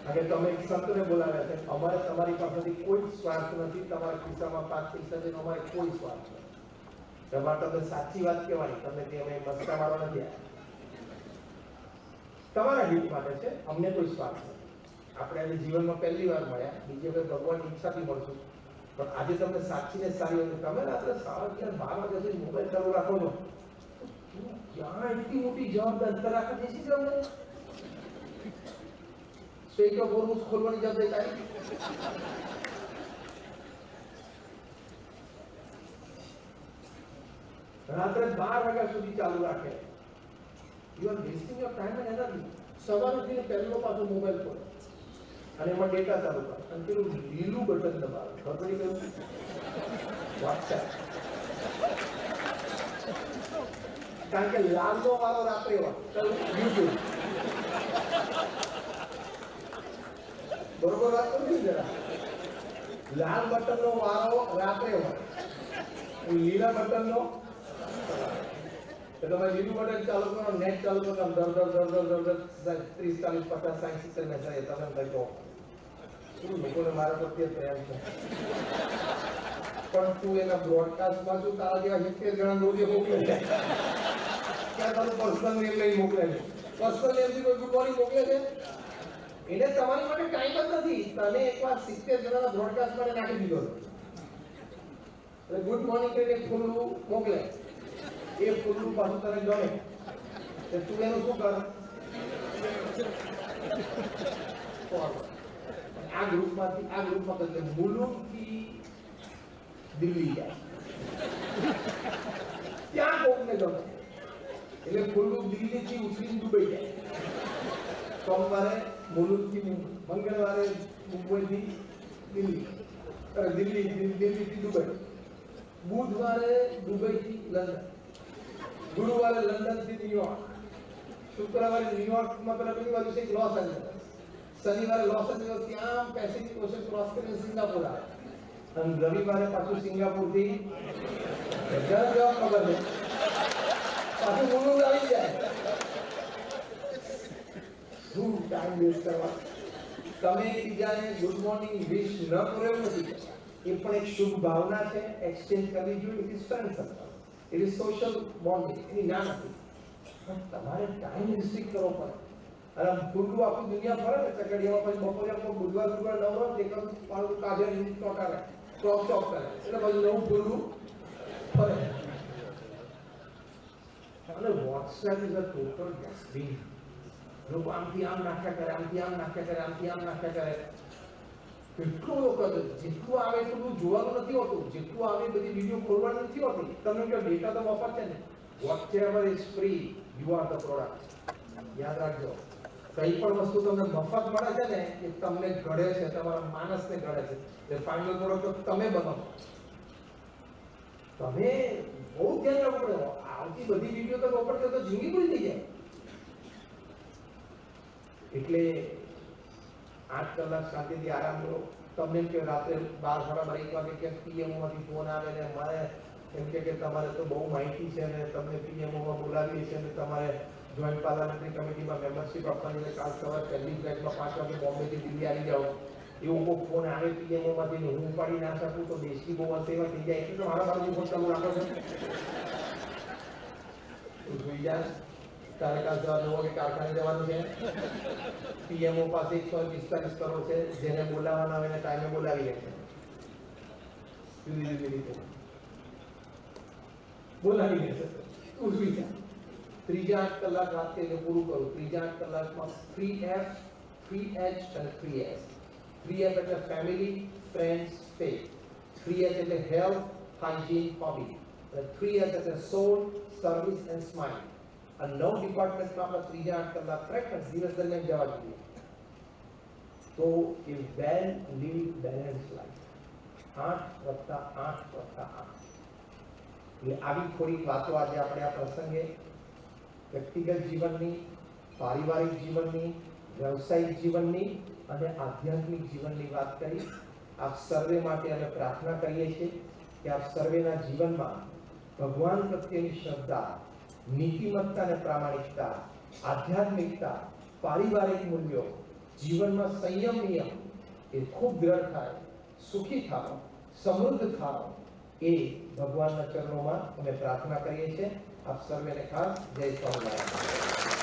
અને તમે એક સંતને બોલાવ્યા છે, અમારે તમારી પાસેથી કોઈ સ્વાર્થ નથી. તમારા ખિસ્સામાં 5 પૈસા છે, અમારે કોઈ સ્વાર્થ નથી. તમારે તમને સાચી વાત કહેવાની. તમને કે અમે મસ્કા મારવા નથી આવ્યા. તમારા હિત માટે છે, અમને કોઈ સ્વાર્થ નથી. આપણે આજે જીવનમાં પહેલી વાર મળ્યા, બીજી વખત ભગવાનની ઈચ્છાથી મળશું. પણ આજે તમને સાચીને સારી હોય, તમે રાત્રે 11:30 12 વાગ્યા સુધી મોબાઈલ ચાલુ રાખો છો, ક્યાં એટલી મોટી જવાબદારી અંતર રાખે છે? તમને સ્ટેટ ઓફ હોર્મોન્સ ખોલવાની જવાબદારી તારી. રાત્રે 12 વાગ્યા સુધી ચાલુ રાખે. You are wasting your time and energy. સવારે ઉઠીને પહેલો પાછો મોબાઈલ ખોલો અને એમાં ડેટા ચાલુ કરો અને પેલું લીલું બટન દબાવો. ખબર પડી ગયું? વોટ્સએપ. કારણ કે લાલનો વાળો રાત્રે હોય. યુટ્યુબ. બરોબર વાત કરું છું જરા. લાલ બટનનો વાળો રાત્રે હોય, લીલા બટનનો. તો તમે લીલું બટન ચાલુ કરો, નેટ ચાલુ કરો, દર 30 40 50 60 70 મેસેજ તમે કહો શું લોકોને મારા પ્રત્યે પ્રેમ છે. પણ તું એના બ્રોડકાસ્ટમાં શું તારા જેવા 70 જણા રોજે મોકલે છે? ક્યાં તારું પર્સનલ નેમ લઈને મોકલે છે? પર્સનલ નેમથી કોઈ કોની મોકલે છે? એને તમારી માટે ટાઈમ જ નથી. તને એકવાર 70 જણાના બ્રોડકાસ્ટ માટે નાખી દીધો એટલે ગુડ મોર્નિંગ કરીને ફૂલનું મોકલે. એ ફૂલનું પાછું તને ગમે તો તું એનું શું કર? આ ગ્રુપમાંથી આ ગ્રુપમાં કરજે. મુલુકથી દિલ્હી જાય ત્યાં કોકને ગમે એટલે ફૂલનું દિલ્હીથી ઉછળીને દુબઈ જાય. સોમવારે મુલુકથી મુંબઈ, મંગળવારે મુંબઈથી દિલ્હી, દિલ્હીથી દુબઈ, બુધવારે દુબઈથી લંડન, ગુરુવારે લંડનથી ન્યુયોર્ક, શુક્રવારે ન્યુયોર્કમાં પેલા પેલી બાજુ છે લોસ એન્જલસ, શનિવારે લોસ એન્જલસ ત્યાં પેસિફિક ઓશન ક્રોસ કરીને સિંગાપુર આવે અને રવિવારે પાછું સિંગાપુરથી જરા ખબર નહીં પાછું મુલુક આવી જાય. શું ટાઈમ વેસ્ટ કરવા? તમે બીજાને ગુડ મોર્નિંગ વિશ ન કરો એવું નથી. એ પણ એક શુભ ભાવના છે, એક્સચેન્જ કરવી જોઈએ. It is friend circle, it is social bonding. એની ના નથી, પણ તમારે ટાઈમ રિસ્ટ્રિક્ટ કરવો પડે. અને ખુલ્લું આખું દુનિયા ફરે ને ચકડીયામાં પછી બપોરે બુધવાર નવરો એકમ પાડું કાઢે ચોટાડે ચોક કરે એટલે પછી નવું ખુલ્લું ફરે. અને WhatsApp is a total dustbin. લોકો આમથી આમ નાખ્યા કરે, આમથી આમ નાખ્યા કરે, આમથી આમ નાખ્યા કરે. કેટલું વખત જેટલું આવે એટલું જોવાનું નથી હોતું, જેટલું આવે બધી વિડીયો ખોલવાની નથી હોતી. તમે કહો ડેટા તો મફત છે ને, whatever is free you are the product. યાદ રાખજો, કઈ પણ વસ્તુ તમને મફત મળે છે ને એ તમને ઘડે છે, તમારા માણસને ઘડે છે. એ ફાઇનલ પ્રોડક્ટ તો તમે બનો. તમે બહુ ધ્યાન રાખવું પડે. આવતી બધી વિડીયો તો વાપરજો તો જિંદગી ભૂલી થઈ જાય. એટલે 8 કલાક શાંતિથી આરામ કરો. તમને એમ કે રાત્રે 12:30 વાગે કે પીએમઓ માંથી ફોન આવે ને મારે એમ કે તમારે તો બહુ માહિતી છે ને તમને પીએમઓ માં બોલાવીએ છે ને તમારે જોઈન્ટ પાર્લામેન્ટરી કમિટીમાં મેમ્બરશિપ આપવાની છે, કાલ સવારે પહેલી ફ્લાઇટમાં 5 વાગે બોમ્બેથી દિલ્હી આવી જાઓ, એવું કોઈ ફોન આવે પીએમઓ માંથી ને હું ઉપાડી ના શકું તો દેશની બહુ સેવા થઈ જાય. એટલે મારા બાજુ ફોન ચાલુ રાખો છો જોઈ જાય. તારે કાલ જવાનું હોય કે કારખાને જવાનું છે, પીએમઓ પાસે 145 કરોડ છે, જેને બોલાવવાના હોય એને ટાઈમે બોલાવી લે છે. જુદી જુદી રીતે બોલાવી લે છે. ઉઠવી જા. ત્રીજા 8 કલાક વાત કરીને પૂરું કરું. ત્રીજા 8 કલાકમાં ફ્રી એફ, ફ્રી એચ અને ફ્રી એસ. ફ્રી એફ એટલે family, friends, faith. Free H એટલે હેલ્થ, હાઇજીન, હોબી. અને ફ્રી એચ એટલે સોલ, સર્વિસ એન્ડ સ્માઇલ. આ 9 ડિપાર્ટમેન્ટમાં આપણે ત્રીજા 8 કલાક ખરેખર દિવસ દરમિયાન જવા જોઈએ. તો એ વેલ લીવ બેલેન્સ લાઈફ 8+8+8. એટલે આવી થોડી વાતો આજે આપણે આ પ્રસંગે વ્યક્તિગત જીવનની, પારિવારિક જીવનની, વ્યવસાયિક જીવનની અને આધ્યાત્મિક જીવનની વાત કરી. આપ સર્વે માટે અમે પ્રાર્થના કરીએ છીએ કે આપ સર્વેના જીવનમાં ભગવાન પ્રત્યેની શ્રદ્ધા, નીતિમત્તા અને પ્રામાણિકતા, આધ્યાત્મિકતા, પારિવારિક મૂલ્યો, જીવનમાં સંયમ નિયમ એ ખૂબ દ્રઢ થાય, સુખી થાઓ, સમૃદ્ધ થાઓ, એ ભગવાનના ચરણોમાં અમે પ્રાર્થના કરીએ છીએ. આપ સર્વેને ખાસ જય સ્વામિનારાયણ.